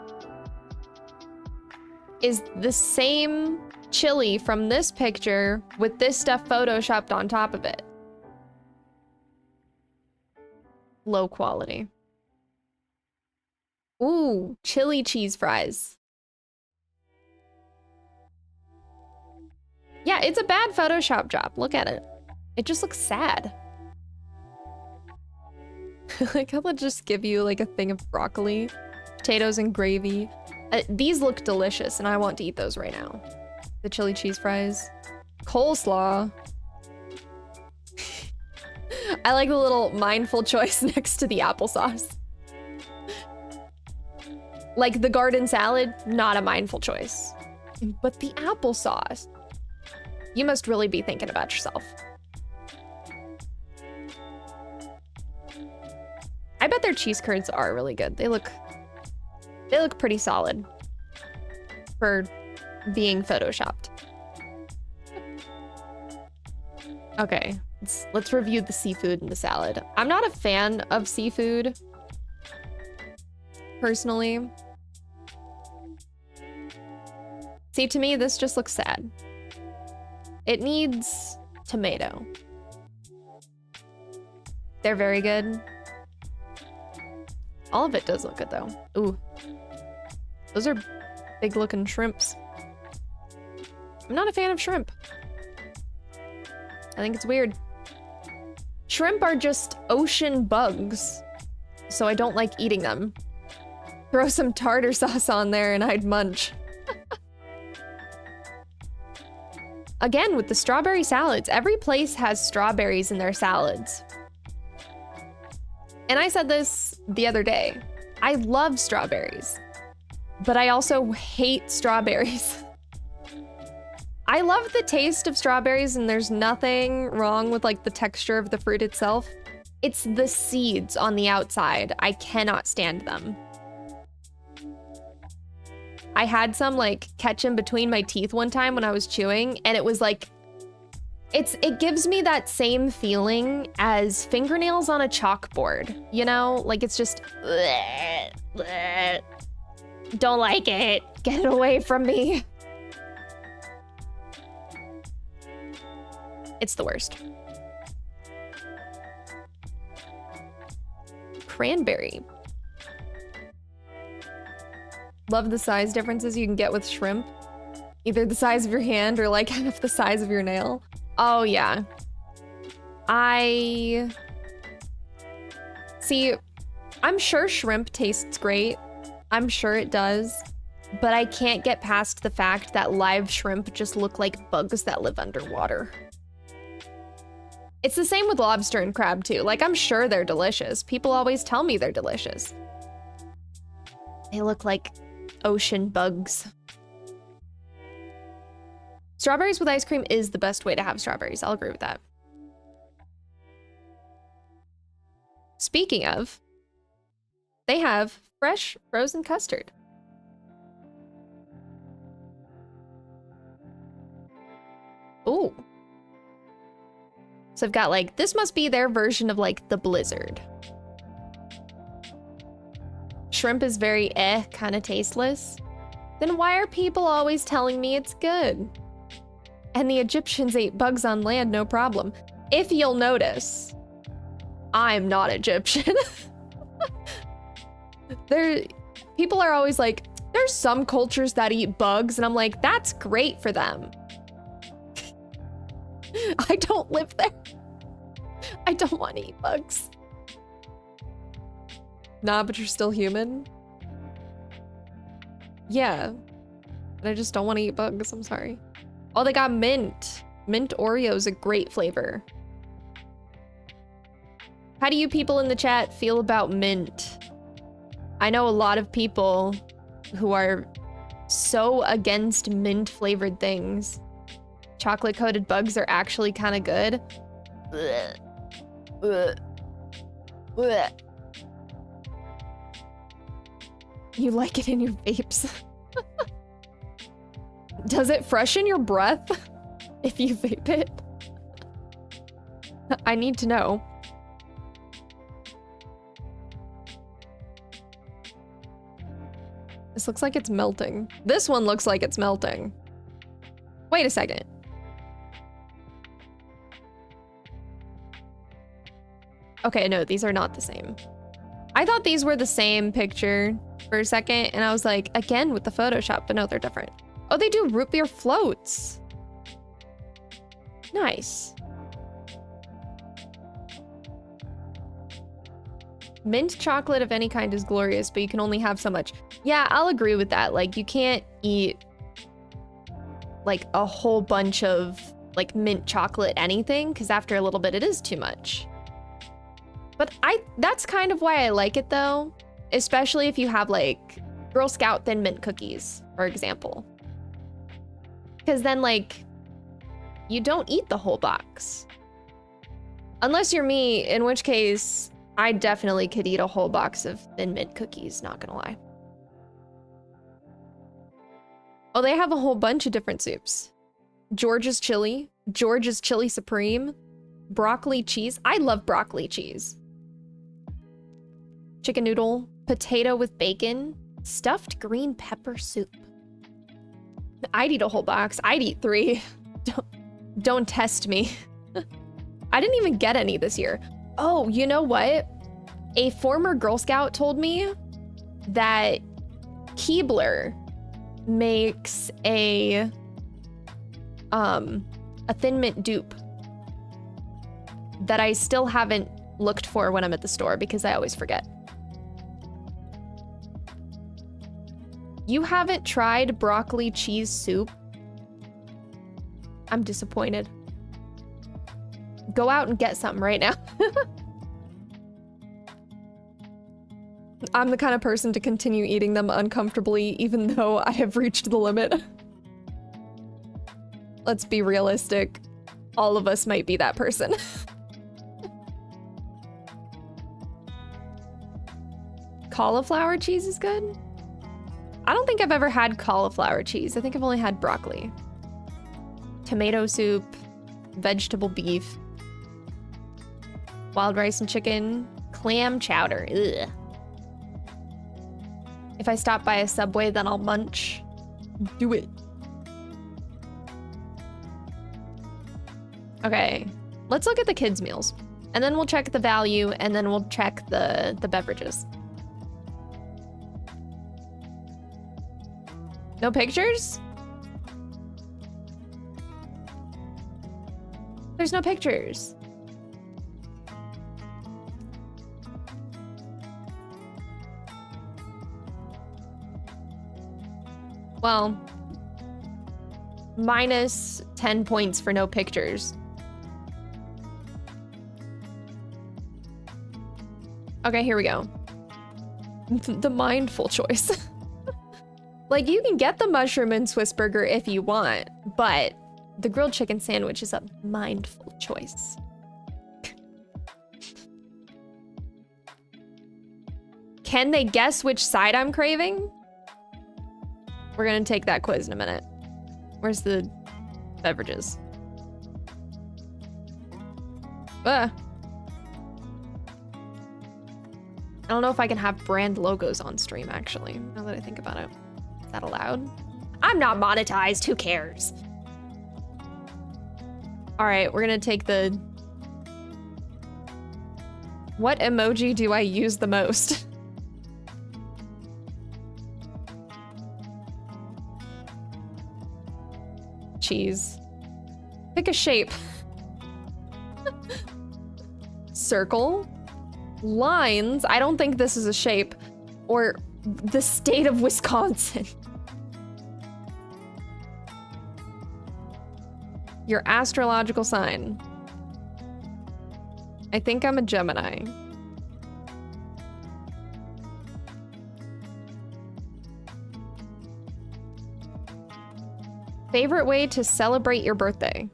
is the same chili from this picture with this stuff photoshopped on top of it. Low quality. Ooh, chili cheese fries. Yeah, it's a bad Photoshop job. Look at it. It just looks sad. Like how they'll just give you like a thing of broccoli, potatoes and gravy. These look delicious and I want to eat those right now. The chili cheese fries. Coleslaw. I like the little mindful choice next to the applesauce. Like the garden salad, not a mindful choice. But the applesauce. You must really be thinking about yourself. I bet their cheese curds are really good. They look pretty solid for being photoshopped. Okay, let's review the seafood and the salad. I'm not a fan of seafood, personally. See, to me, this just looks sad. It needs tomato. They're very good. All of it does look good, though. Ooh. Those are big-looking shrimps. I'm not a fan of shrimp. I think it's weird. Shrimp are just ocean bugs, so I don't like eating them. Throw some tartar sauce on there and I'd munch. Again, with the strawberry salads, every place has strawberries in their salads. And I said this the other day. I love strawberries, but I also hate strawberries. I love the taste of strawberries and there's nothing wrong with like the texture of the fruit itself. It's the seeds on the outside. I cannot stand them. I had some like catch in between my teeth one time when I was chewing and it was like, it gives me that same feeling as fingernails on a chalkboard, you know? Like it's just, bleh, bleh. Don't like it. Get it away from me. It's the worst. Cranberry. Love the size differences you can get with shrimp. Either the size of your hand or like half the size of your nail. Oh yeah. See, I'm sure shrimp tastes great. I'm sure it does. But I can't get past the fact that live shrimp just look like bugs that live underwater. It's the same with lobster and crab too. Like, I'm sure they're delicious. People always tell me they're delicious. They look like ocean bugs. Strawberries with ice cream is the best way to have strawberries. I'll agree with that. Speaking of, they have fresh frozen custard. Ooh. So I've got like, this must be their version of like the Blizzard. Shrimp is very kind of tasteless. Then why are people always telling me it's good? And the Egyptians ate bugs on land, no problem. If you'll notice, I'm not Egyptian. People are always like, there's some cultures that eat bugs, and I'm like, that's great for them. I don't live there. I don't want to eat bugs. Nah, but you're still human? Yeah. But I just don't want to eat bugs, I'm sorry. Oh, they got mint. Mint Oreo is a great flavor. How do you people in the chat feel about mint? I know a lot of people who are so against mint flavored things. Chocolate coated bugs are actually kind of good. Blech. Blech. Blech. You like it in your vapes. Does it freshen your breath if you vape it? I need to know. This looks like it's melting. This one looks like it's melting. Wait a second. Okay, no, these are not the same. I thought these were the same picture for a second, and I was like, again with the Photoshop, but no, they're different. Oh, they do root beer floats. Nice. Mint chocolate of any kind is glorious, but you can only have so much. Yeah, I'll agree with that. Like, you can't eat like a whole bunch of like mint chocolate anything, because after a little bit it is too much. But that's kind of why I like it though, especially if you have like Girl Scout Thin Mint cookies, for example. Because then like, you don't eat the whole box. Unless you're me, in which case I definitely could eat a whole box of Thin Mint cookies, not gonna lie. Oh, they have a whole bunch of different soups. George's Chili Supreme, broccoli cheese. I love broccoli cheese. Chicken noodle, potato with bacon, stuffed green pepper soup. I'd eat a whole box. I'd eat 3. Don't test me. I didn't even get any this year. Oh, you know what? A former Girl Scout told me that Keebler makes a Thin Mint dupe that I still haven't looked for when I'm at the store because I always forget. You haven't tried broccoli cheese soup? I'm disappointed. Go out and get some right now. I'm the kind of person to continue eating them uncomfortably even though I have reached the limit. Let's be realistic. All of us might be that person. Cauliflower cheese is good? I don't think I've ever had cauliflower cheese. I think I've only had broccoli. Tomato soup, vegetable beef, wild rice and chicken, clam chowder. Ugh. If I stop by a Subway, then I'll munch. Do it. Okay, let's look at the kids' meals. And then we'll check the value, and then we'll check the beverages. No pictures? There's no pictures. Well, minus 10 points for no pictures. Okay, here we go. The mindful choice. Like, you can get the mushroom and Swiss burger if you want, but the grilled chicken sandwich is a mindful choice. Can they guess which side I'm craving? We're gonna take that quiz in a minute. Where's the beverages? I don't know if I can have brand logos on stream, actually, now that I think about it. Is that allowed? I'm not monetized, who cares? All right, we're gonna take the... What emoji do I use the most? Cheese. Pick a shape. Circle. Lines. I don't think this is a shape. Or the state of Wisconsin. Your astrological sign. I think I'm a Gemini. Favorite way to celebrate your birthday?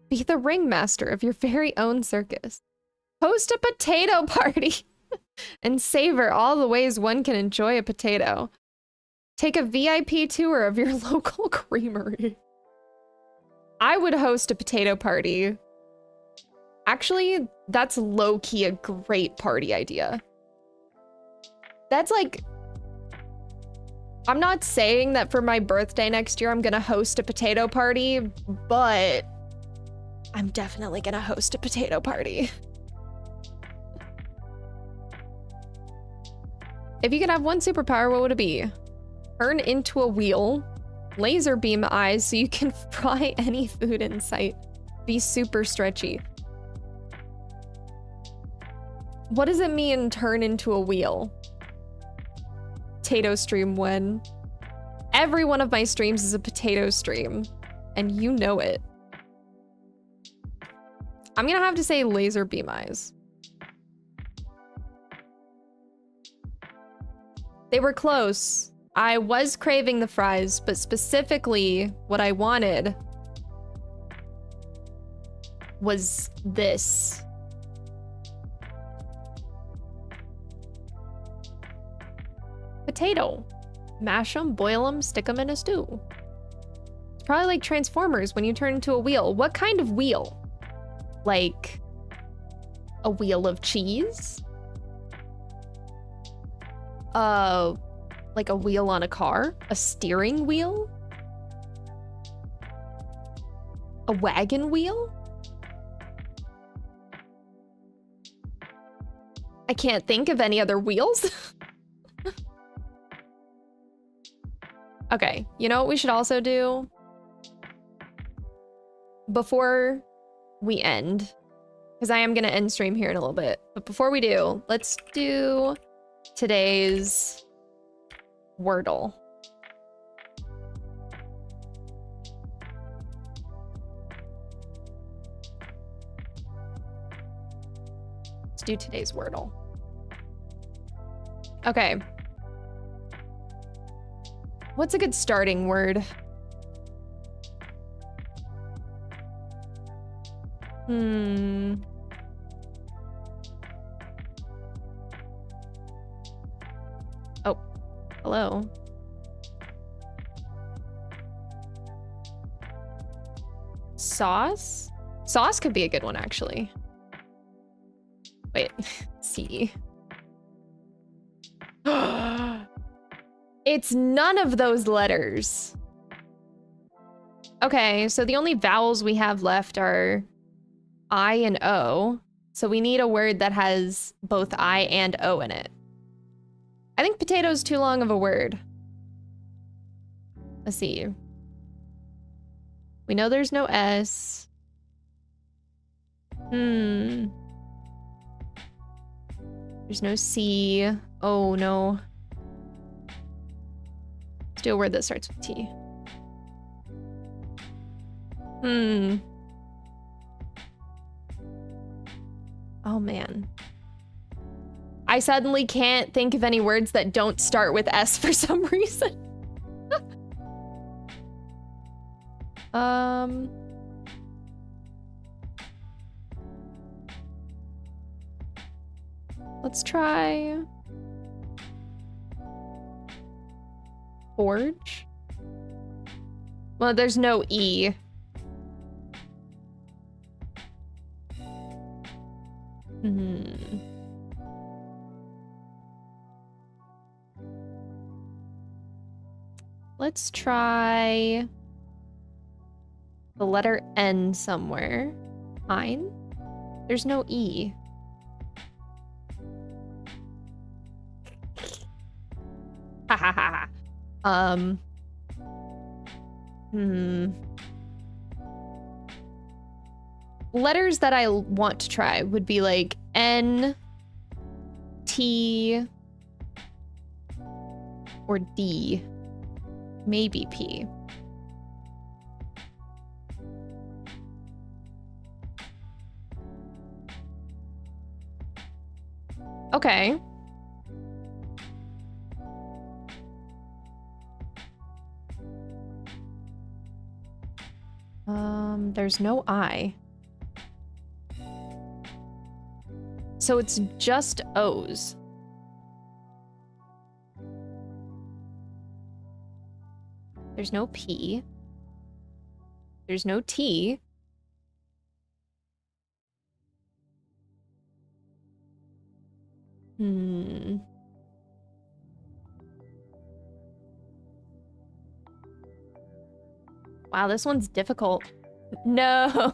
Be the ringmaster of your very own circus. Host a potato party and savor all the ways one can enjoy a potato. Take a VIP tour of your local creamery. I would host a potato party. Actually, that's low-key a great party idea. That's like... I'm not saying that for my birthday next year I'm gonna host a potato party, but I'm definitely gonna host a potato party. If you could have one superpower, what would it be? Turn into a wheel, laser beam eyes so you can fry any food in sight, be super stretchy. What does it mean, turn into a wheel? Potato stream when? Every one of my streams is a potato stream, and you know it. I'm gonna have to say laser beam eyes. They were close. I was craving the fries, but specifically what I wanted was this. Potato. Mash them, boil them, stick them in a stew. It's probably like Transformers when you turn into a wheel. What kind of wheel? Like a wheel of cheese? Like a wheel on a car? A steering wheel? A wagon wheel? I can't think of any other wheels. Okay, you know what we should also do? Before we end, because I am gonna end stream here in a little bit, but before we do, let's do today's Wordle. Let's do today's Wordle. Okay. What's a good starting word? Oh, hello. Sauce? Sauce could be a good one, actually. Wait, C. It's none of those letters. Okay, so the only vowels we have left are I and O. So we need a word that has both I and O in it. I think potato is too long of a word. Let's see. We know there's no S. There's no C. Oh, no. Let's do a word that starts with T. Oh, man. I suddenly can't think of any words that don't start with S for some reason. Let's try... Forge? Well, there's no E. Let's try the letter N somewhere. Ein? There's no E. Ha ha ha ha. Letters that I want to try would be like N, T, or D. Maybe P. Okay. There's no I. So it's just O's. There's no P. There's no T. Wow, this one's difficult. No.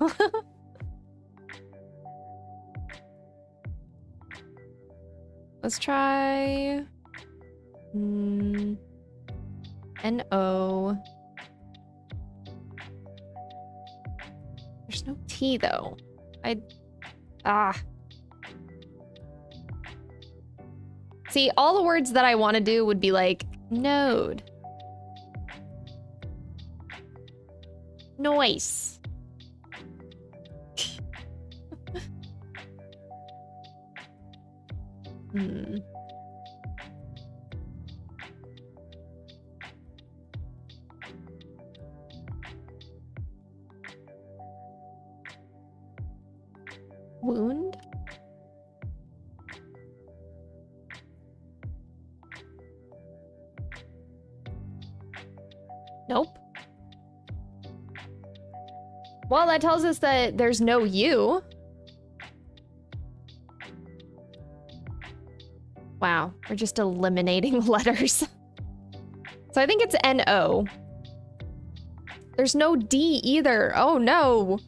Let's try... N-O. There's no T, though. See, all the words that I want to do would be like, node. Noise. Wound? Nope. Well, that tells us that there's no U. Wow, we're just eliminating letters. So I think it's N-O. There's no D either. Oh no.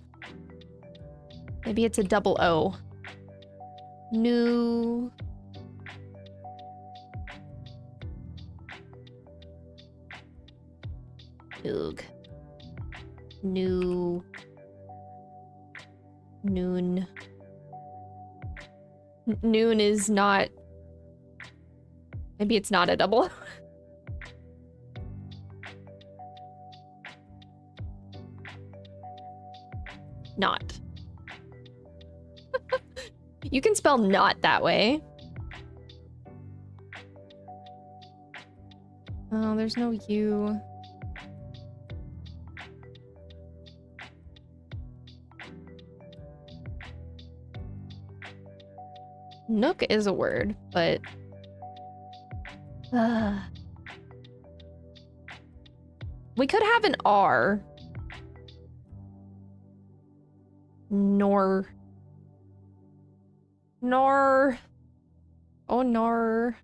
Maybe it's a double O. New. Oog. New. Noon. Noon is not... Maybe it's not a double. Not. You can spell not that way. Oh, there's no U. Nook is a word, but... We could have an R. Nor. Oh, nor.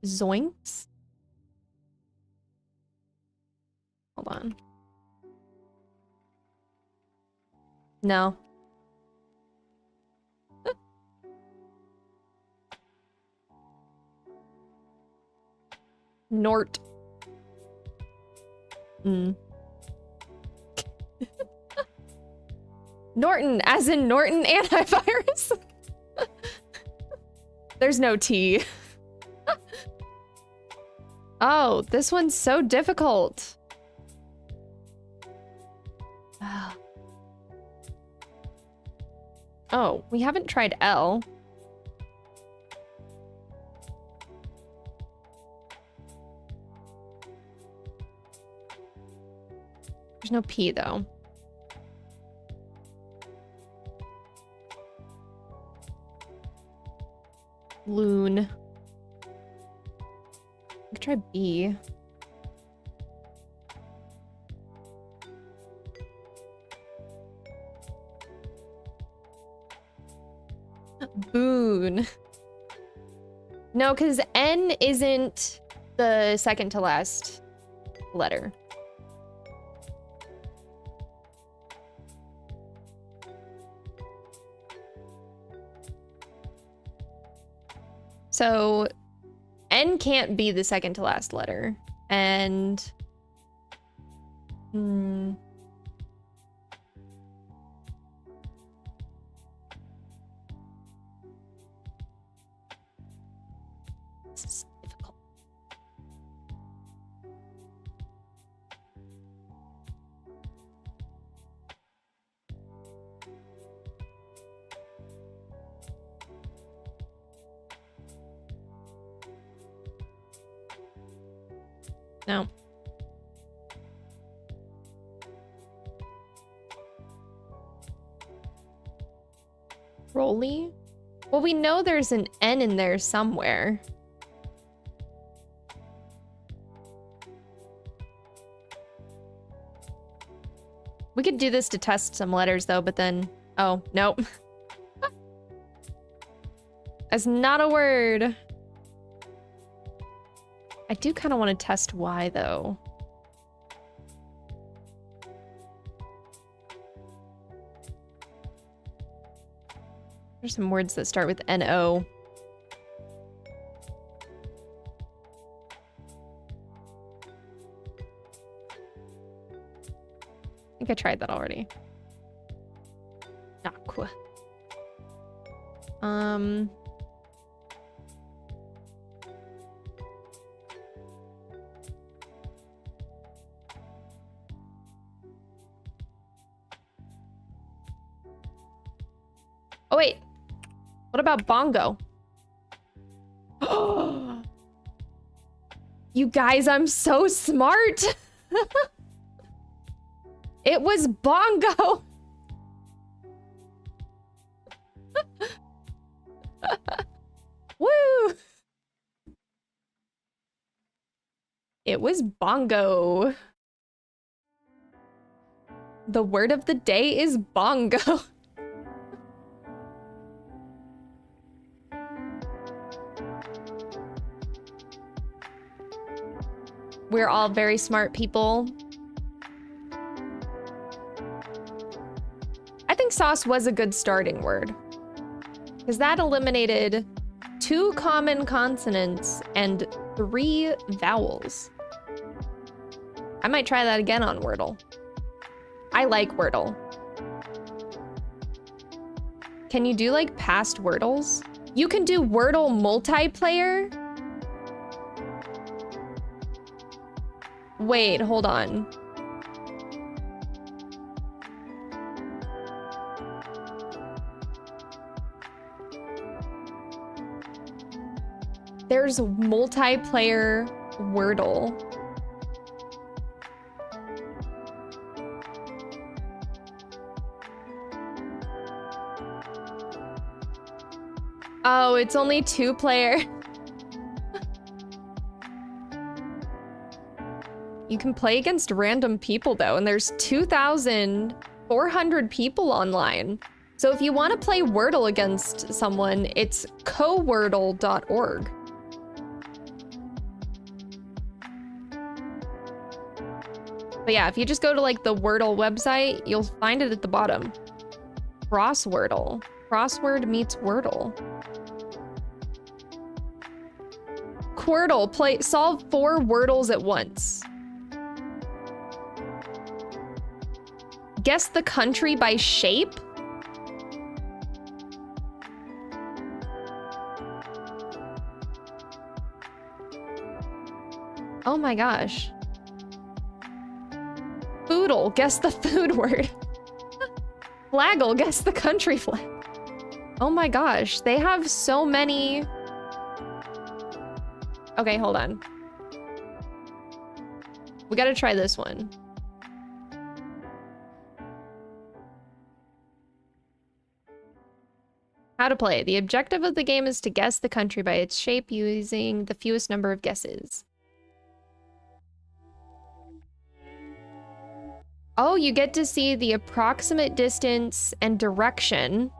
Zoinks? Hold on. No. Nort. Norton, as in Norton antivirus. There's no T. Oh, this one's so difficult. Oh, we haven't tried L. There's no P though. Loon. I could try B. Boon. No, because N isn't the second to last letter. So N can't be the second to last letter. And this is difficult. No. Rolly? Well, we know there's an N in there somewhere. We could do this to test some letters though, but then... Oh, nope. That's not a word. I do kind of want to test Y though. There's some words that start with N-O. I think I tried that already. Aqua. Oh wait, what about bongo? You guys, I'm so smart. It was bongo. Woo! It was bongo. The word of the day is bongo. We're all very smart people. I think sauce was a good starting word, because that eliminated 2 common consonants and 3 vowels. I might try that again on Wordle. I like Wordle. Can you do like past Wordles? You can do Wordle multiplayer? Wait, hold on. There's multiplayer Wordle. Oh, it's only 2-player. You can play against random people though, and there's 2,400 people online. So if you want to play Wordle against someone, it's cowordle.org. But yeah, if you just go to like the Wordle website, you'll find it at the bottom. Crosswordle. Crossword meets Wordle. Quirtle, solve 4 Wordles at once. Guess the country by shape? Oh my gosh. Foodle, guess the food word. Flaggle, guess the country flag. Oh my gosh, they have so many. Okay, hold on. We gotta try this one. How to play. The objective of the game is to guess the country by its shape using the fewest number of guesses. Oh, you get to see the approximate distance and direction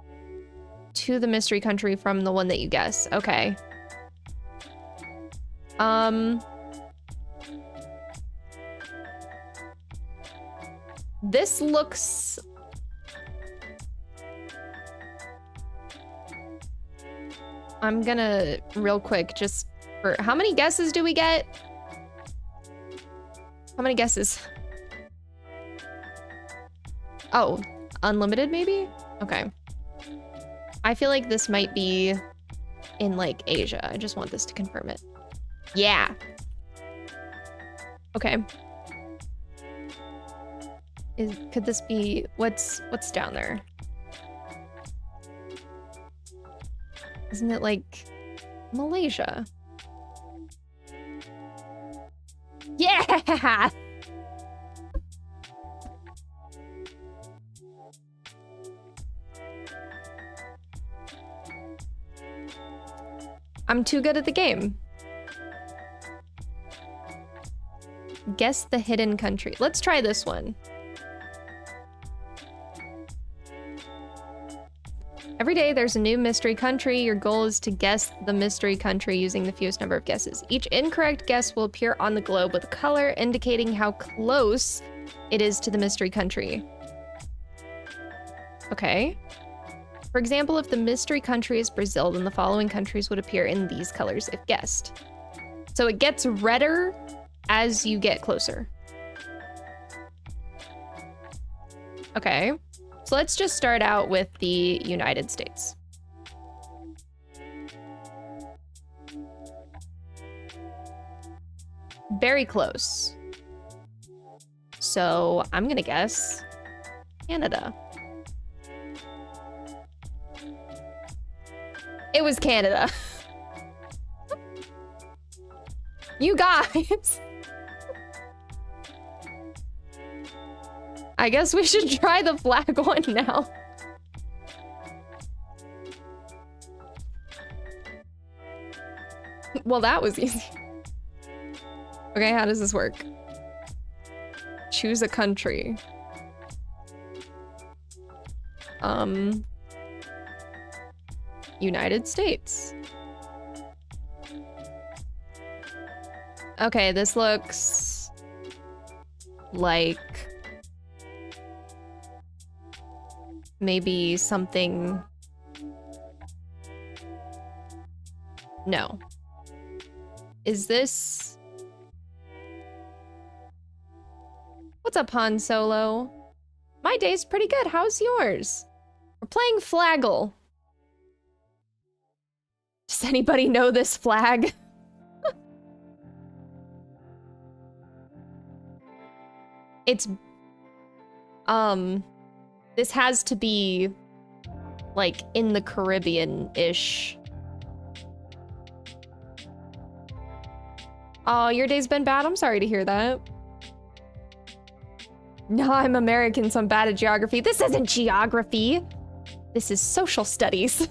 to the mystery country from the one that you guess. Okay. This looks... I'm gonna, real quick, just for... How many guesses do we get? How many guesses? Oh, unlimited maybe? Okay. I feel like this might be in, like, Asia. I just want this to confirm it. Yeah. Okay. Could this be... What's down there? Isn't it, like, Malaysia? Yeah! I'm too good at the game. Guess the hidden country. Let's try this one. Every day there's a new mystery country. Your goal is to guess the mystery country using the fewest number of guesses. Each incorrect guess will appear on the globe with a color indicating how close it is to the mystery country. Okay. For example, if the mystery country is Brazil, then the following countries would appear in these colors if guessed. So it gets redder as you get closer. Okay. So let's just start out with the United States. Very close. So I'm gonna guess Canada. It was Canada. You guys. I guess we should try the flag one now. Well, that was easy. Okay, how does this work? Choose a country. United States. Okay, this looks like maybe something. No. Is this? What's up, Han Solo? My day's pretty good. How's yours? We're playing Flaggle. Does anybody know this flag? It's this has to be like in the Caribbean-ish. Oh, your day's been bad? I'm sorry to hear that. No, I'm American, so I'm bad at geography. This isn't geography. This is social studies.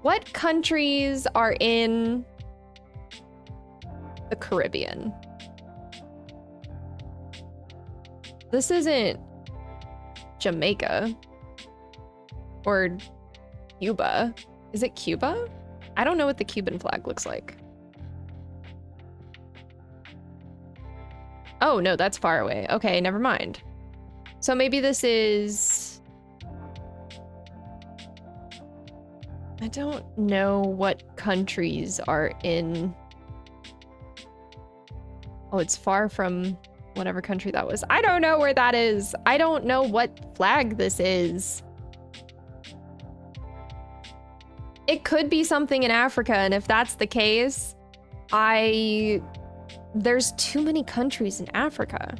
What countries are in the Caribbean? This isn't Jamaica or Cuba. Is it Cuba? I don't know what the Cuban flag looks like. Oh, no, that's far away. Okay, never mind. So maybe this is... I don't know what countries are in... Oh, it's far from whatever country that was. I don't know where that is. I don't know what flag this is. It could be something in Africa, and if that's the case, There's too many countries in Africa.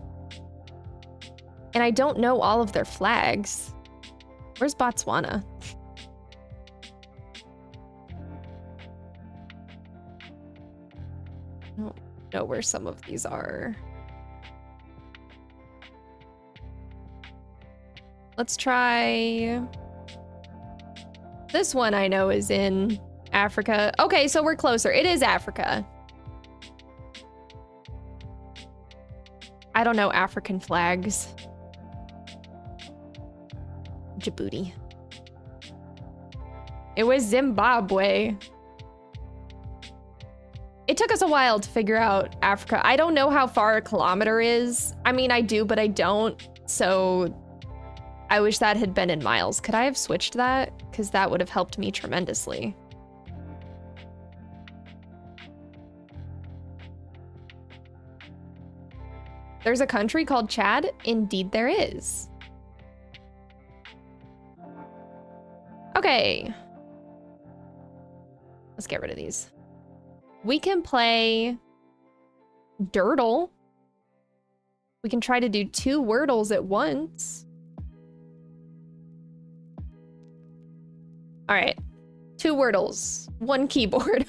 And I don't know all of their flags. Where's Botswana? I don't know where some of these are. Let's try... This one I know is in Africa. Okay, so we're closer. It is Africa. I don't know African flags. Djibouti. It was Zimbabwe. It took us a while to figure out Africa. I don't know how far a kilometer is. I mean, I do, but I don't. So I wish that had been in miles. Could I have switched that? Because that would have helped me tremendously. There's a country called Chad? Indeed there is. Okay. Let's get rid of these. We can play Dirtle. We can try to do 2 Wordles at once. All right, 2 Wordles, 1 keyboard.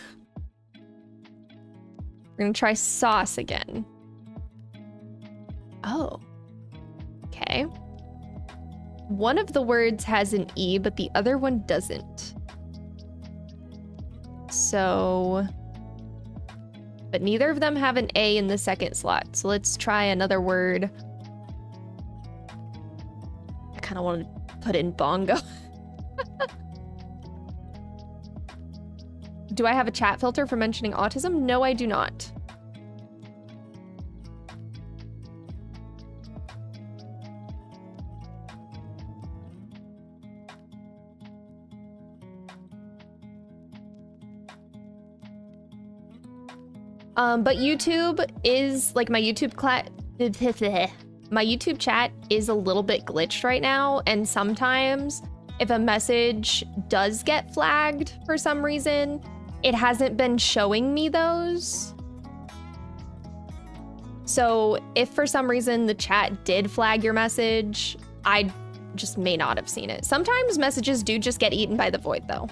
We're gonna try sauce again. Oh, okay. One of the words has an E, but the other one doesn't. So, but neither of them have an A in the second slot. So let's try another word. I kind of want to put in bongo. Do I have a chat filter for mentioning autism? No, I do not. But YouTube is like my YouTube chat is a little bit glitched right now, and sometimes if a message does get flagged for some reason, it hasn't been showing me those. So if for some reason the chat did flag your message, I just may not have seen it. Sometimes messages do just get eaten by the void though.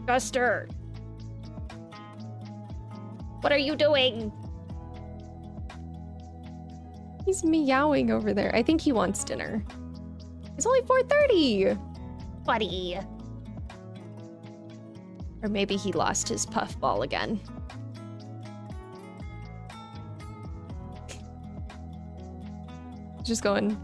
Buster, what are you doing? He's meowing over there. I think he wants dinner. It's only 4:30. Buddy. Or maybe he lost his puffball again. Just going.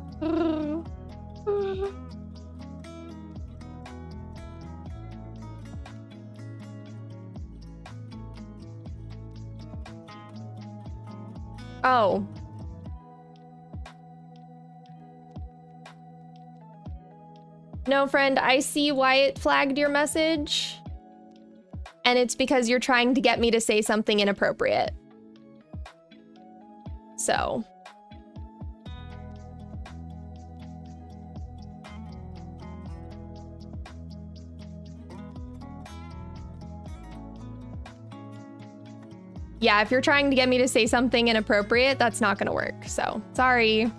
Oh. No, friend, I see why it flagged your message. And it's because you're trying to get me to say something inappropriate. So. Yeah, if you're trying to get me to say something inappropriate, that's not gonna work. So, sorry.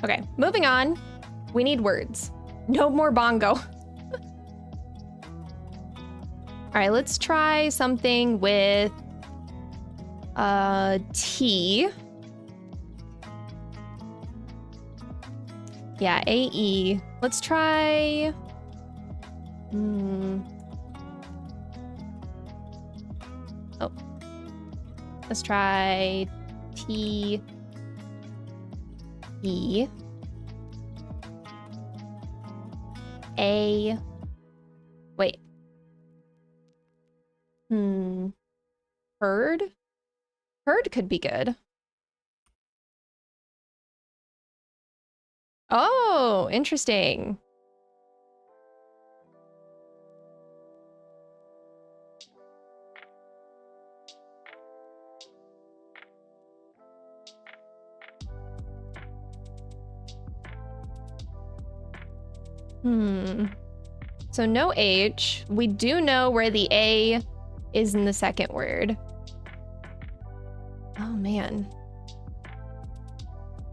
Okay, moving on. We need words. No more bongo. All right, let's try something with T. Yeah, AE. Let's try... Oh. Let's try T. E. A. Wait. Herd? Herd could be good. Oh, interesting. So no H. We do know where the A is in the second word. Oh, man.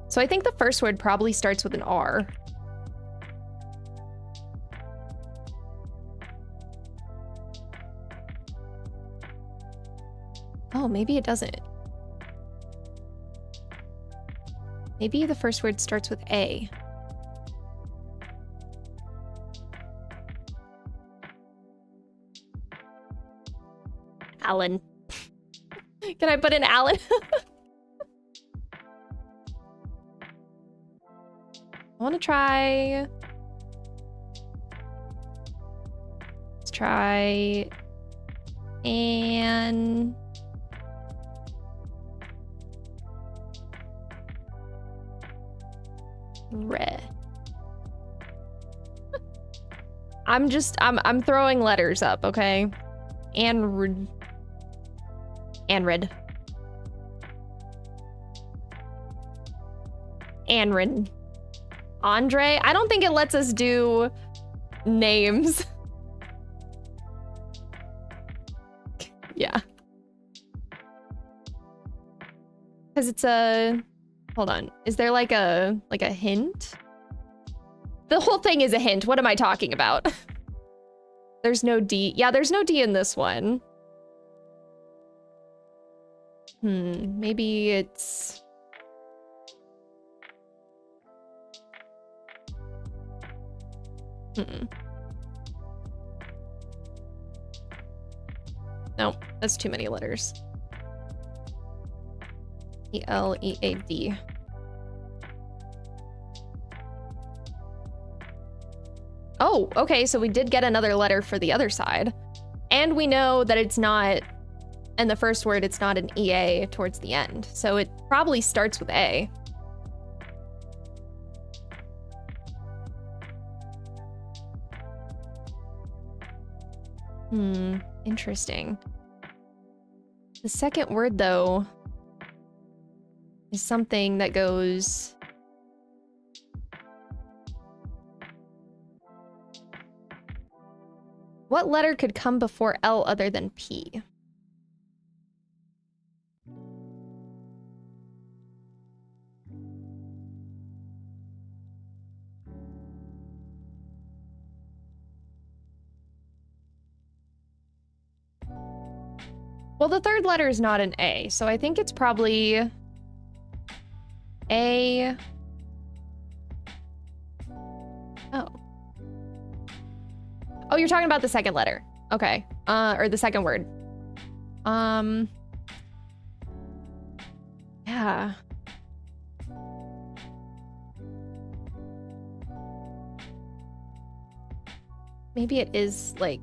So I think the first word probably starts with an R. Oh, maybe it doesn't. Maybe the first word starts with A. Alan. Can I put in Alan? I want to try... Let's try... And... Re. I'm throwing letters up, okay? And Anrid. Anrid. Andre? I don't think it lets us do names. Yeah. Because it's a... Hold on. Is there like a hint? The whole thing is a hint. What am I talking about? There's no D. Yeah, there's no D in this one. Maybe it's... No, that's too many letters. E-L-E-A-D. Oh, okay, so we did get another letter for the other side. And we know that it's not, in the first word, it's not an EA towards the end. So it probably starts with A. Interesting. The second word, though, is something that goes... What letter could come before L other than P? Well, the third letter is not an A, so I think it's probably A. Oh. Oh, you're talking about the second letter. Okay. Or the second word. Yeah. Maybe it is like...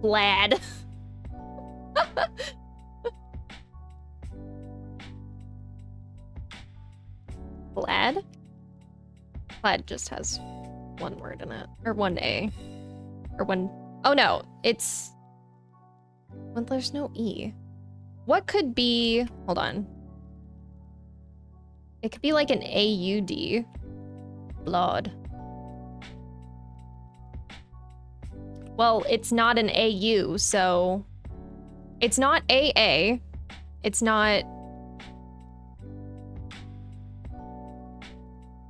Vlad. Vlad? Vlad just has one word in it. Or one A. Or one... Oh no, it's... Well, there's no E. What could be... Hold on. It could be like an A-U-D. Blood. Well, it's not an AU, so... It's not AA. It's not...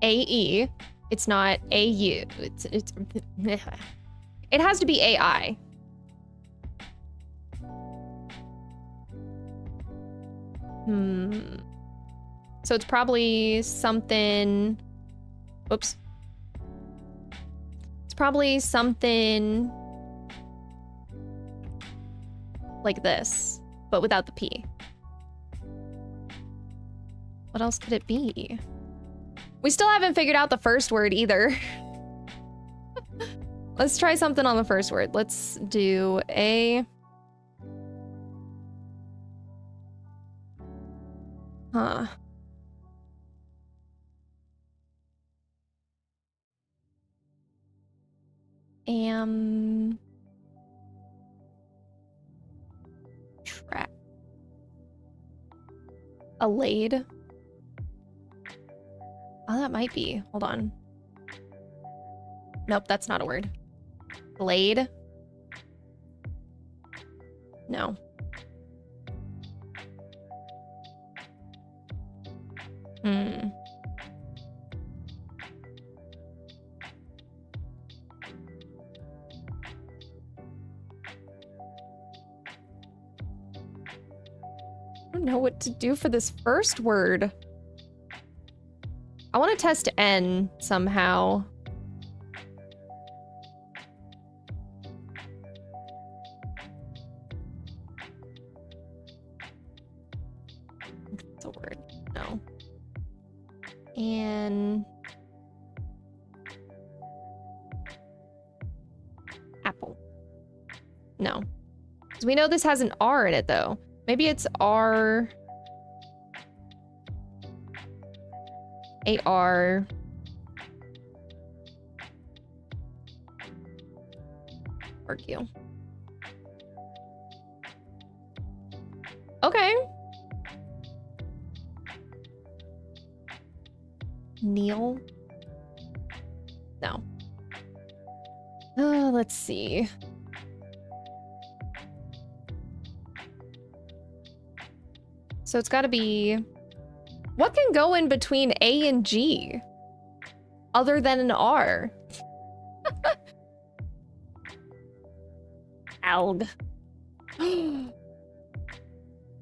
AE. It's not AU. It's it has to be AI. So it's probably something... Whoops. It's probably something... like this, but without the P. What else could it be? We still haven't figured out the first word either. Let's try something on the first word. Let's do A. Huh. Trap. Allayed. Oh, that might be. Hold on. Nope, that's not a word. Blade? No. I don't know what to do for this first word. I want to test N somehow. It's a word. No. And apple. No. Because we know this has an R in it though. Maybe it's R. A-R. Argue. Okay. Neil? No. Let's see. So it's got to be... What can go in between A and G? Other than an R? Alg.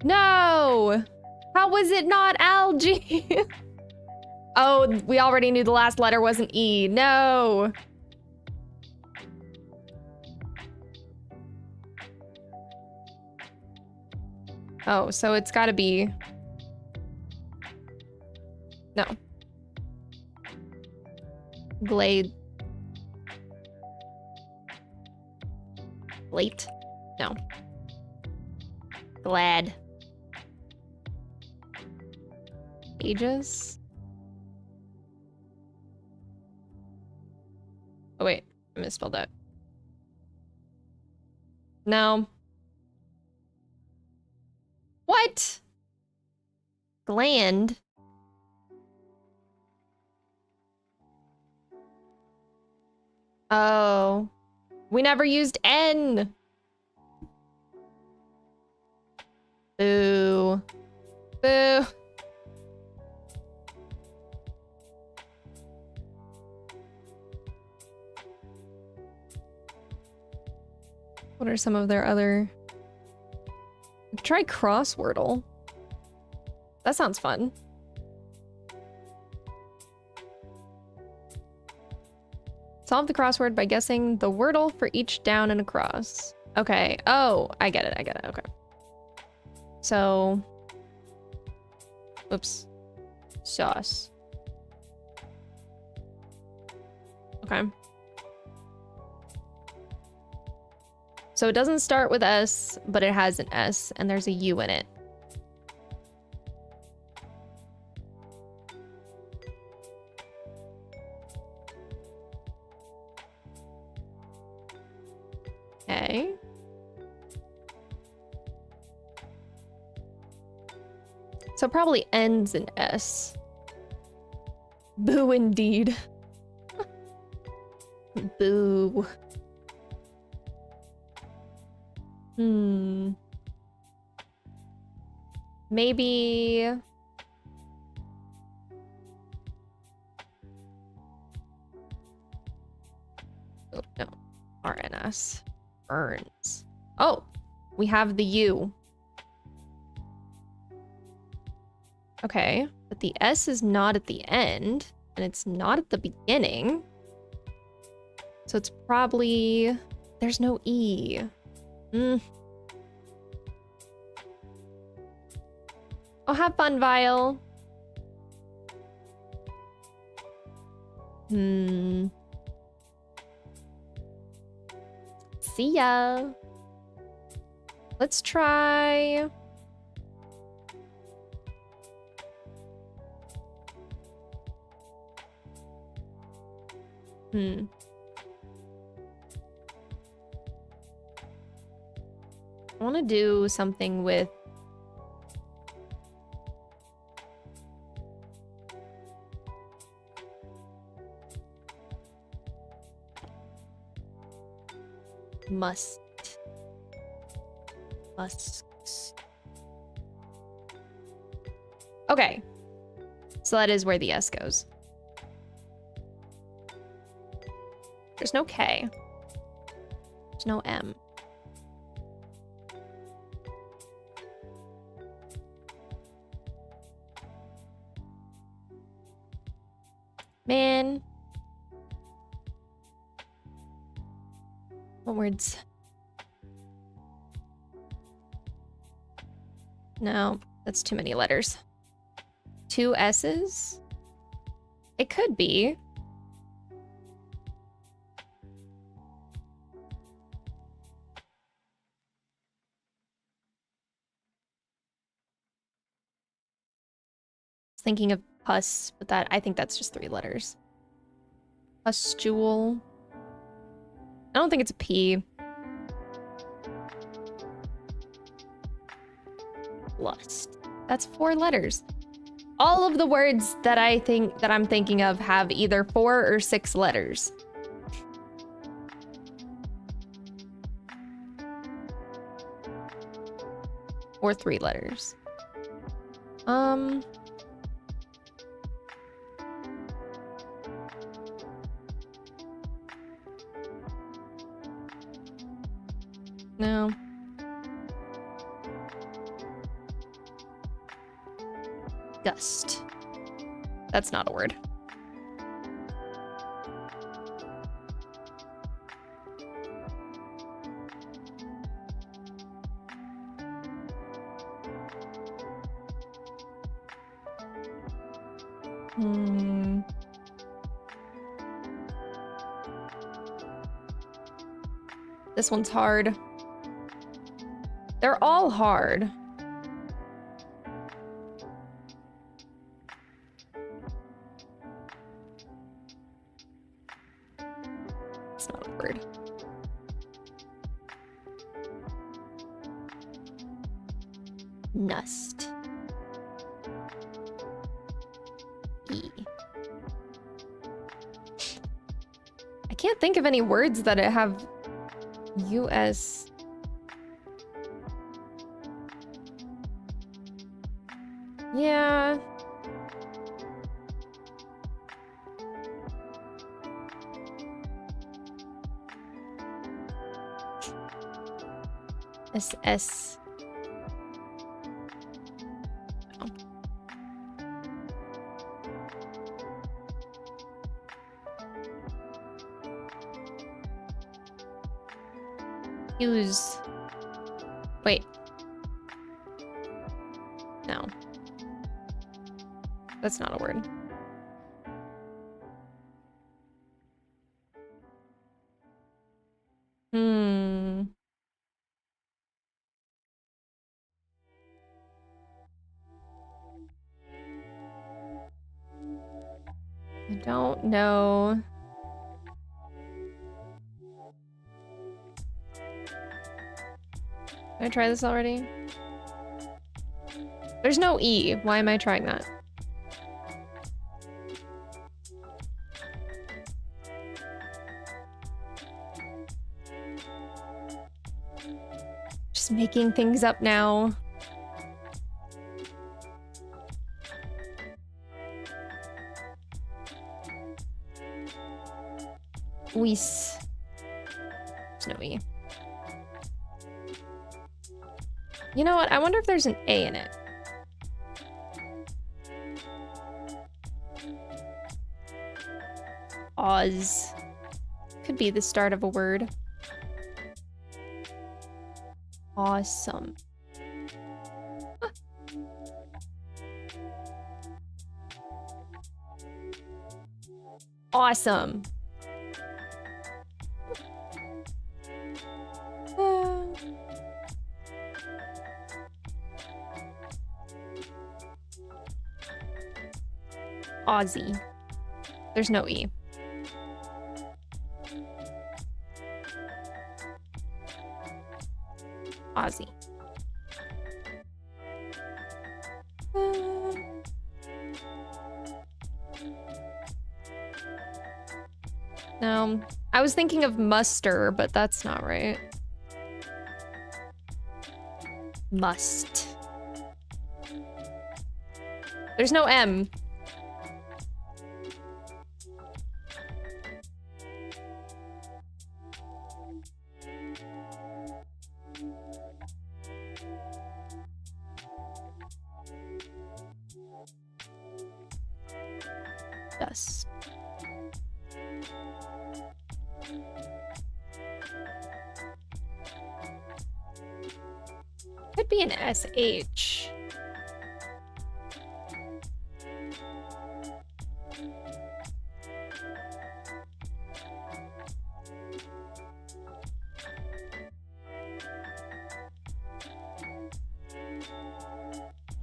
No! How was it not algae? Oh, we already knew the last letter wasn't E. No! Oh, so it's gotta be... No. Glade. Late? No. Glad. Ages? Oh wait, I misspelled that. No. What? Gland? Oh. We never used N. Boo. Boo. What are some of their other... Try crosswordle. That sounds fun. Solve the crossword by guessing the wordle for each down and across. Okay. Oh, I get it. I get it. Okay. So... Oops. Sauce. Okay. So it doesn't start with S, but it has an S, and there's a U in it. Okay. So it probably ends in S. Boo indeed. Boo. Maybe... Oh, no. RNS. Burns. Oh! We have the U. Okay. But the S is not at the end. And it's not at the beginning. So it's probably... There's no E. Oh, have fun, Vile. See ya. Let's try... Hmm. I want to do something with musks. Okay. So that is where the S goes. There's no K. There's no M. Man. What words? No, that's too many letters. 2 S's? It could be. Thinking of pus, but I think that's just 3 letters. Pustule. I don't think it's a P. Lust. That's 4 letters. All of the words that I'm thinking of have either 4 or 6 letters. Or 3 letters. No. Gust. That's not a word. This one's hard. They're all hard. It's not a word. Nust. E. I can't think of any words that have US. Yeah. SS. Oh. Use. Wait. No. That's not a word. I don't know. Did I try this already? There's no E. Why am I trying that? Just making things up now. Weiss. There's no E. You know what? I wonder if there's an A in it. Oz. Could be the start of a word. Awesome. Ah. Awesome. Aussie. There's no E. Aussie. No, I was thinking of muster, but that's not right. Must. There's no M. Dust. Could be an SH.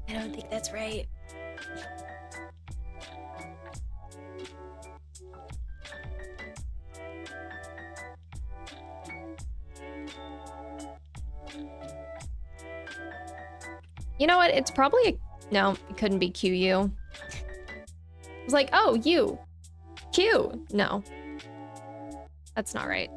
I don't think that's right. You know what? It's probably a... No, it couldn't be QU. I was like, oh, U. Q. No. That's not right.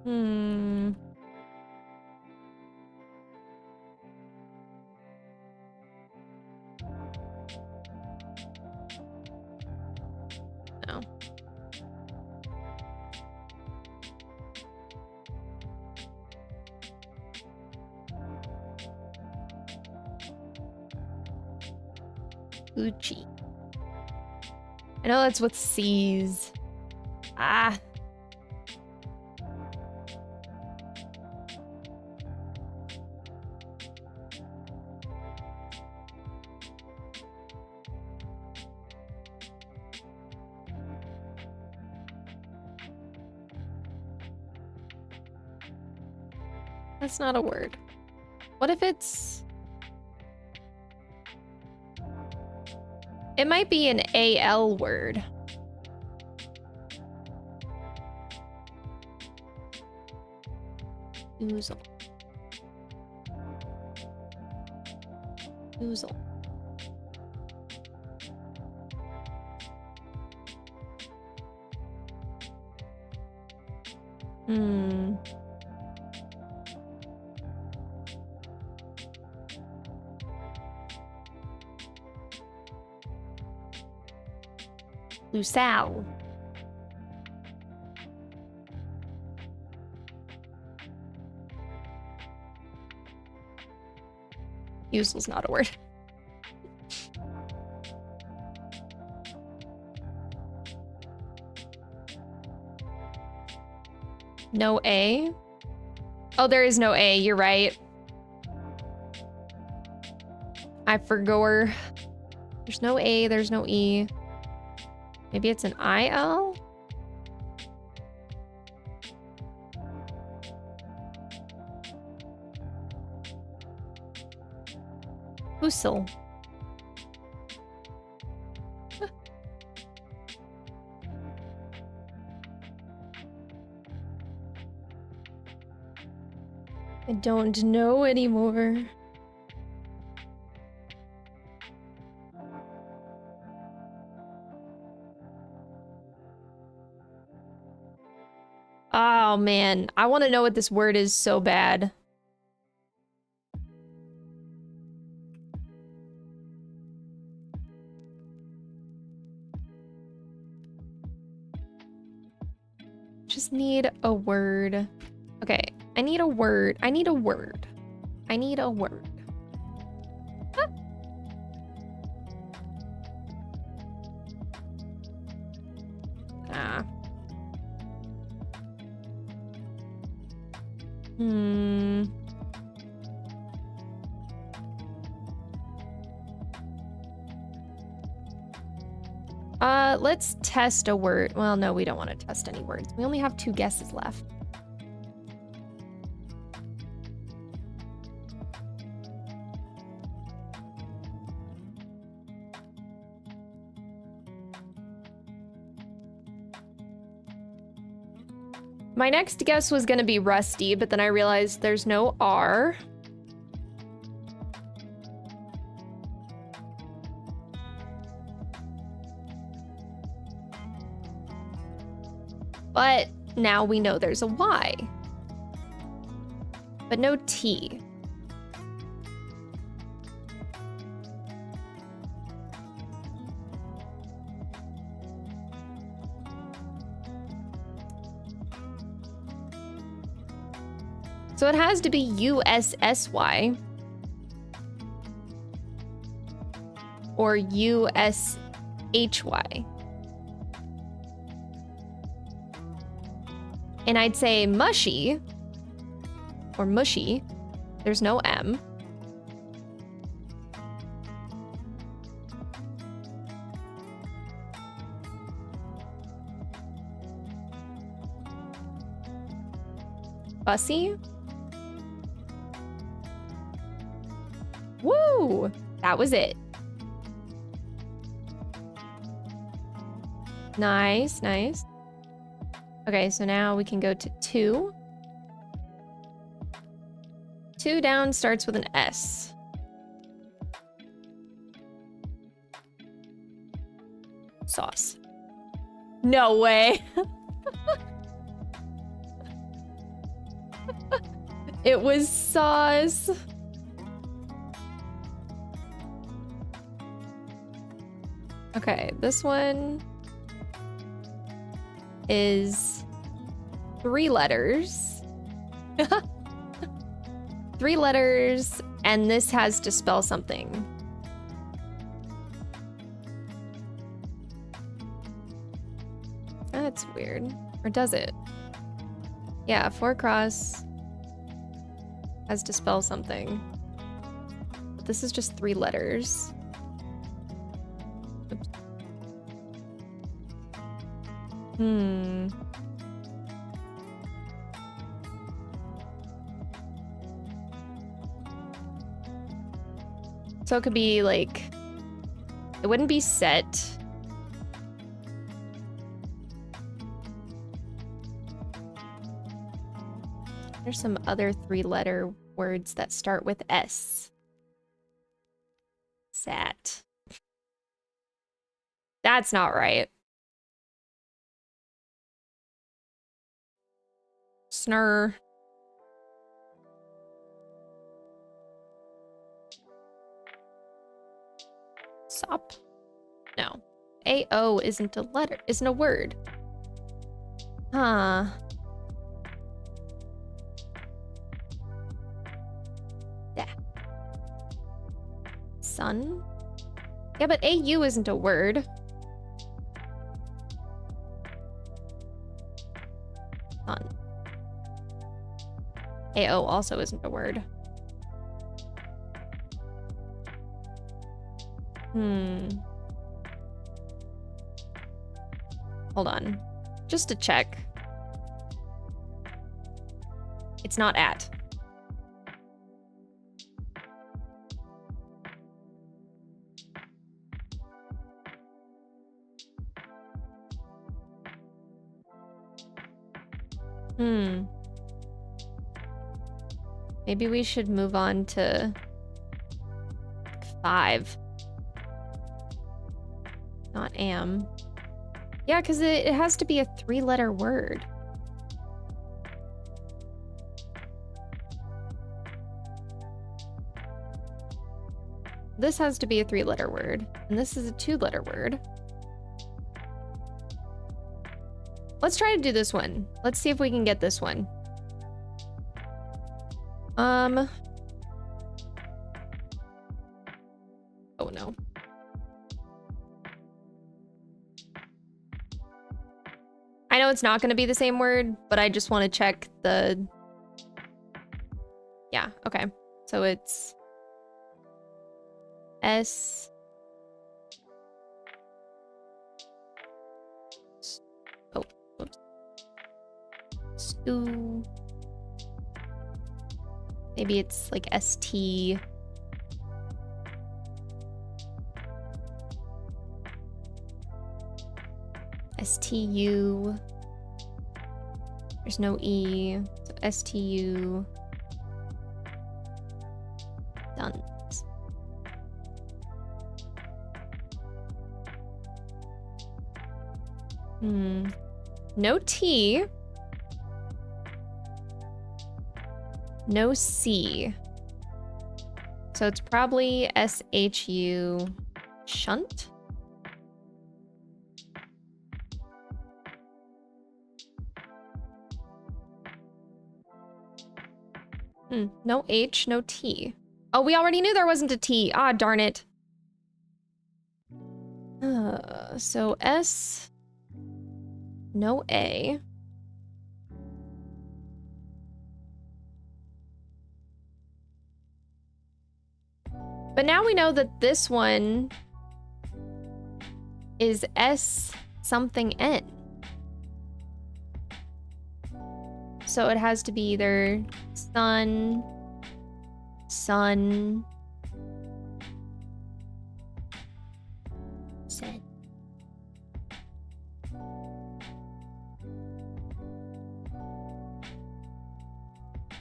Hmm. No. Gucci. I know that's with C's. Ah. That's not a word. What if it's... It might be an AL word. Oozle. Oozle. Hmm. Lusal. Useless, not a word. No A? Oh, there is no A, you're right. I forgot. There's no A, there's no E. Maybe it's an IL? Usul. I don't know anymore. Oh man, I want to know what this word is so bad. Just need a word. Okay, I need a word. I need a word. I need a word. Huh? Ah. Hmm. Let's test a word. Well, no, we don't want to test any words. We only have 2 guesses left. My next guess was gonna be rusty, but then I realized there's no R. But now we know there's a Y. But no T. So it has to be USSY or USHY. And I'd say mushy or mushy. There's no M. Fussy. Woo! That was it. Nice, nice. Okay, so now we can go to 2. 2 down starts with an S. Sauce. No way. It was sauce. Okay, this one is 3 letters. 3 letters, and this has to spell something. That's weird. Or does it? Yeah, 4 cross has to spell something. But this is just 3 letters. Oops. So it could be like, it wouldn't be set. There's some other 3-letter words that start with S. Sat. That's not right. Snur. Sop. No. AO isn't a letter, isn't a word. Huh. Yeah. Sun? Yeah, but AU isn't a word. Sun. AO also isn't a word. Hold on. Just to check. It's not at. Maybe we should move on to 5. Not am. Yeah, because it has to be a 3-letter word. This has to be a 3-letter word. And this is a 2-letter word. Let's try to do this one. Let's see if we can get this one. Oh no. I know it's not going to be the same word, but I just want to check the... Yeah, okay. So it's... S... Ooh. Maybe it's like ST. STU. There's no E. So STU. Done. No T. No C. So it's probably SHU shunt. No H, no T. Oh, we already knew there wasn't a T. Ah, darn it. So S, no A. But now we know that this one is S something N. So it has to be either sun, sun, sen.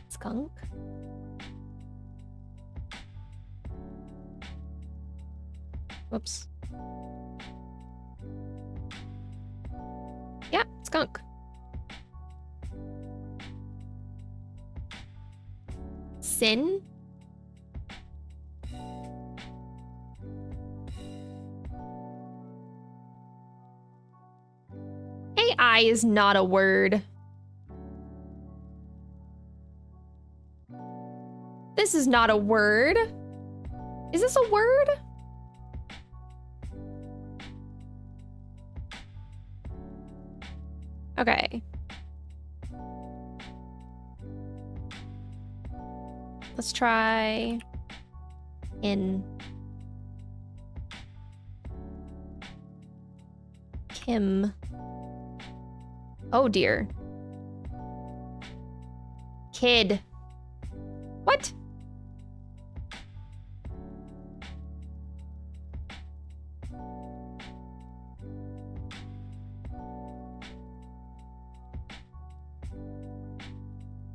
Skunk. Whoops. Yeah, skunk. Sin. AI is not a word. This is not a word. Is this a word? Okay. Let's try in Kim. Oh dear. Kid. What?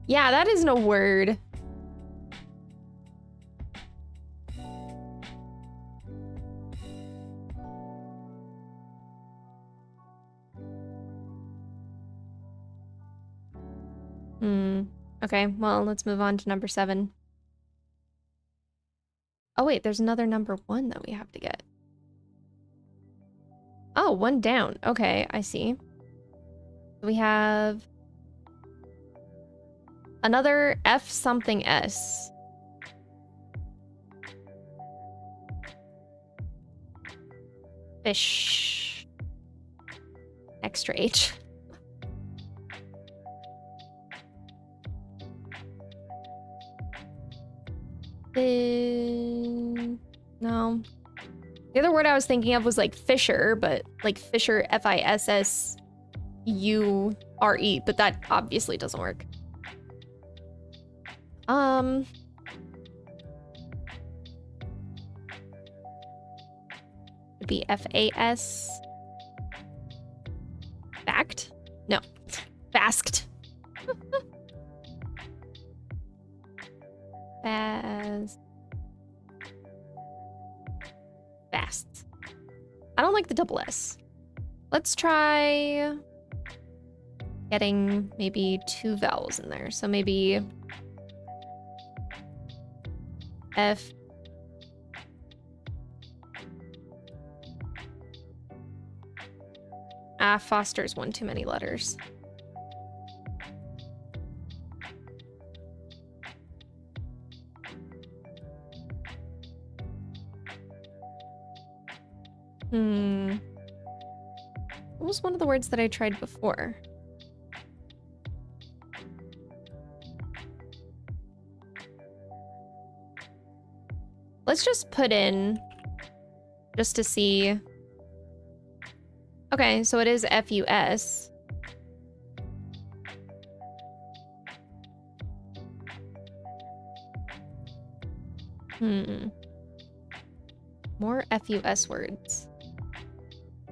Yeah, that isn't a word. Okay, well, let's move on to number 7. Oh wait, there's another number 1 that we have to get. Oh, 1 down. Okay, I see. We have another F something S. Fish. Extra H. No. The other word I was thinking of was like Fisher, but like Fisher, F-I-S-S-U-R-E, but that obviously doesn't work. It'd be F-A-S. Fact? No. Fasked. Fast. I don't like the double S. Let's try getting maybe 2 vowels in there. So maybe F. Foster's 1 too many letters. What was one of the words that I tried before? Let's just put in, just to see. Okay, so it is F-U-S. More FUS words.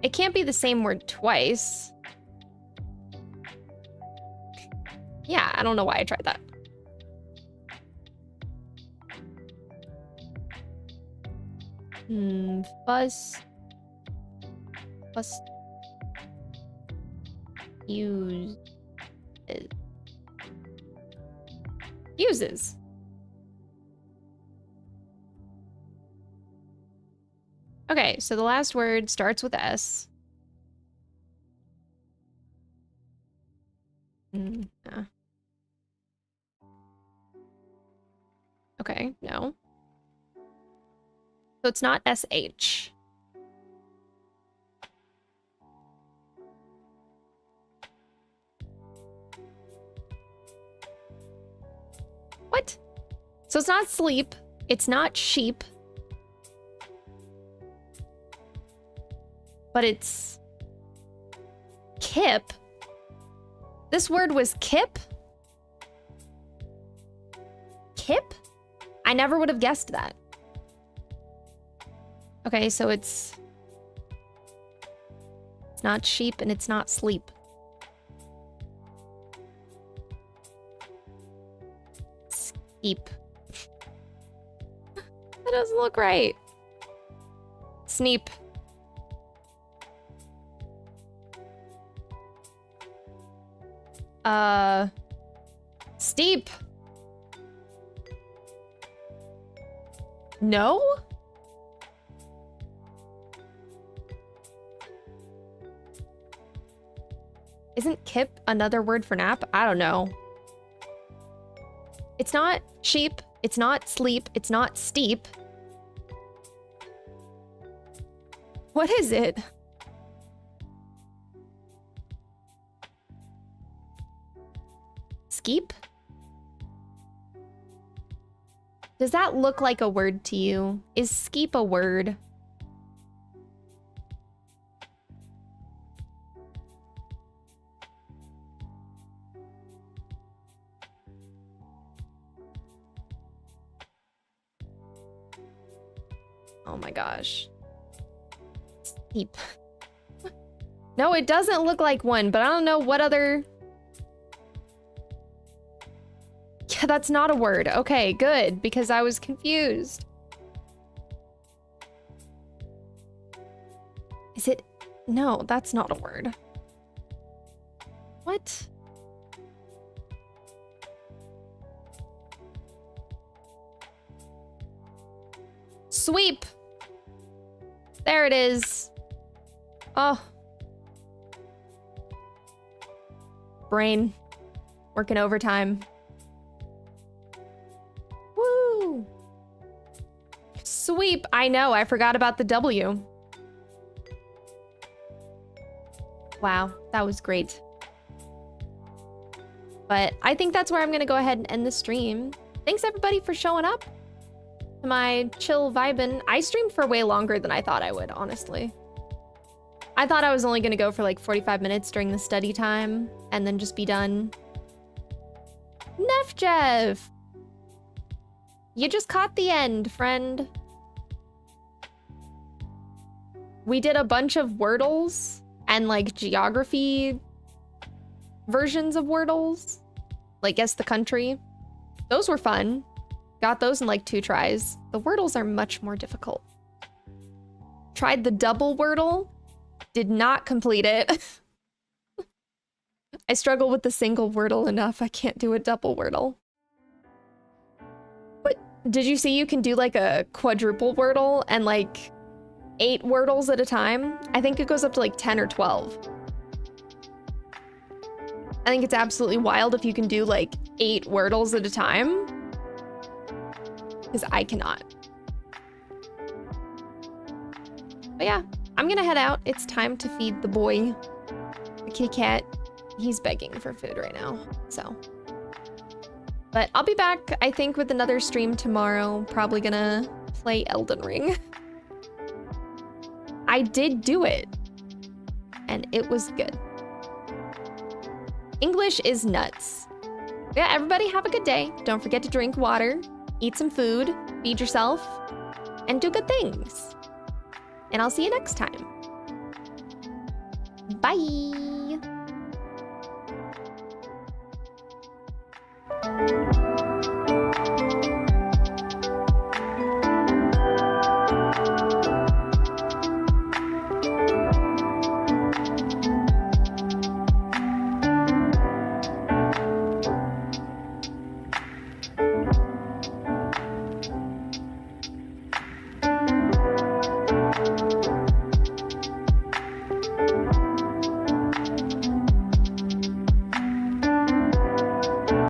It can't be the same word twice. Yeah, I don't know why I tried that. Fuss. Uses. Okay, so the last word starts with S. Yeah. Okay, no. So it's not SH. What? So it's not sleep. It's not sheep. But it's kip. This word was kip? Kip? I never would have guessed that. Okay, so it's not sheep and it's not sleep. Skeep. That doesn't look right. Sneep. Steep. No? Isn't kip another word for nap? I don't know. It's not sheep. It's not sleep. It's not steep. What is it? Skeep? Does that look like a word to you? Is skeep a word? Oh my gosh. Skeep. No, it doesn't look like one, but I don't know what other... Yeah, that's not a word. Okay, good, because I was confused. Is it? No, that's not a word. What? Sweep. There it is. Oh. Brain. Working overtime. Woo! Sweep. I know, I forgot about the W. Wow, that was great. But I think that's where I'm gonna go ahead and end the stream. Thanks everybody for showing up to my chill vibin'. I streamed for way longer than I thought I would, honestly. I thought I was only gonna go for like 45 minutes during the study time and then just be done. Nefjev! You just caught the end, friend. We did a bunch of Wordles and like geography versions of Wordles. Like guess the country. Those were fun. Got those in like 2 tries. The Wordles are much more difficult. Tried the double Wordle. Did not complete it. I struggle with the single Wordle enough. I can't do a double Wordle. But did you see you can do like a quadruple Wordle and like 8 Wordles at a time? I think it goes up to like 10 or 12. I think it's absolutely wild if you can do like 8 Wordles at a time. Because I cannot. But yeah, I'm gonna head out. It's time to feed the boy. The kitty cat. He's begging for food right now, so. But I'll be back, I think, with another stream tomorrow. Probably gonna play Elden Ring. I did do it. And it was good. English is nuts. Yeah, everybody have a good day. Don't forget to drink water, eat some food, feed yourself, and do good things. And I'll see you next time. Bye.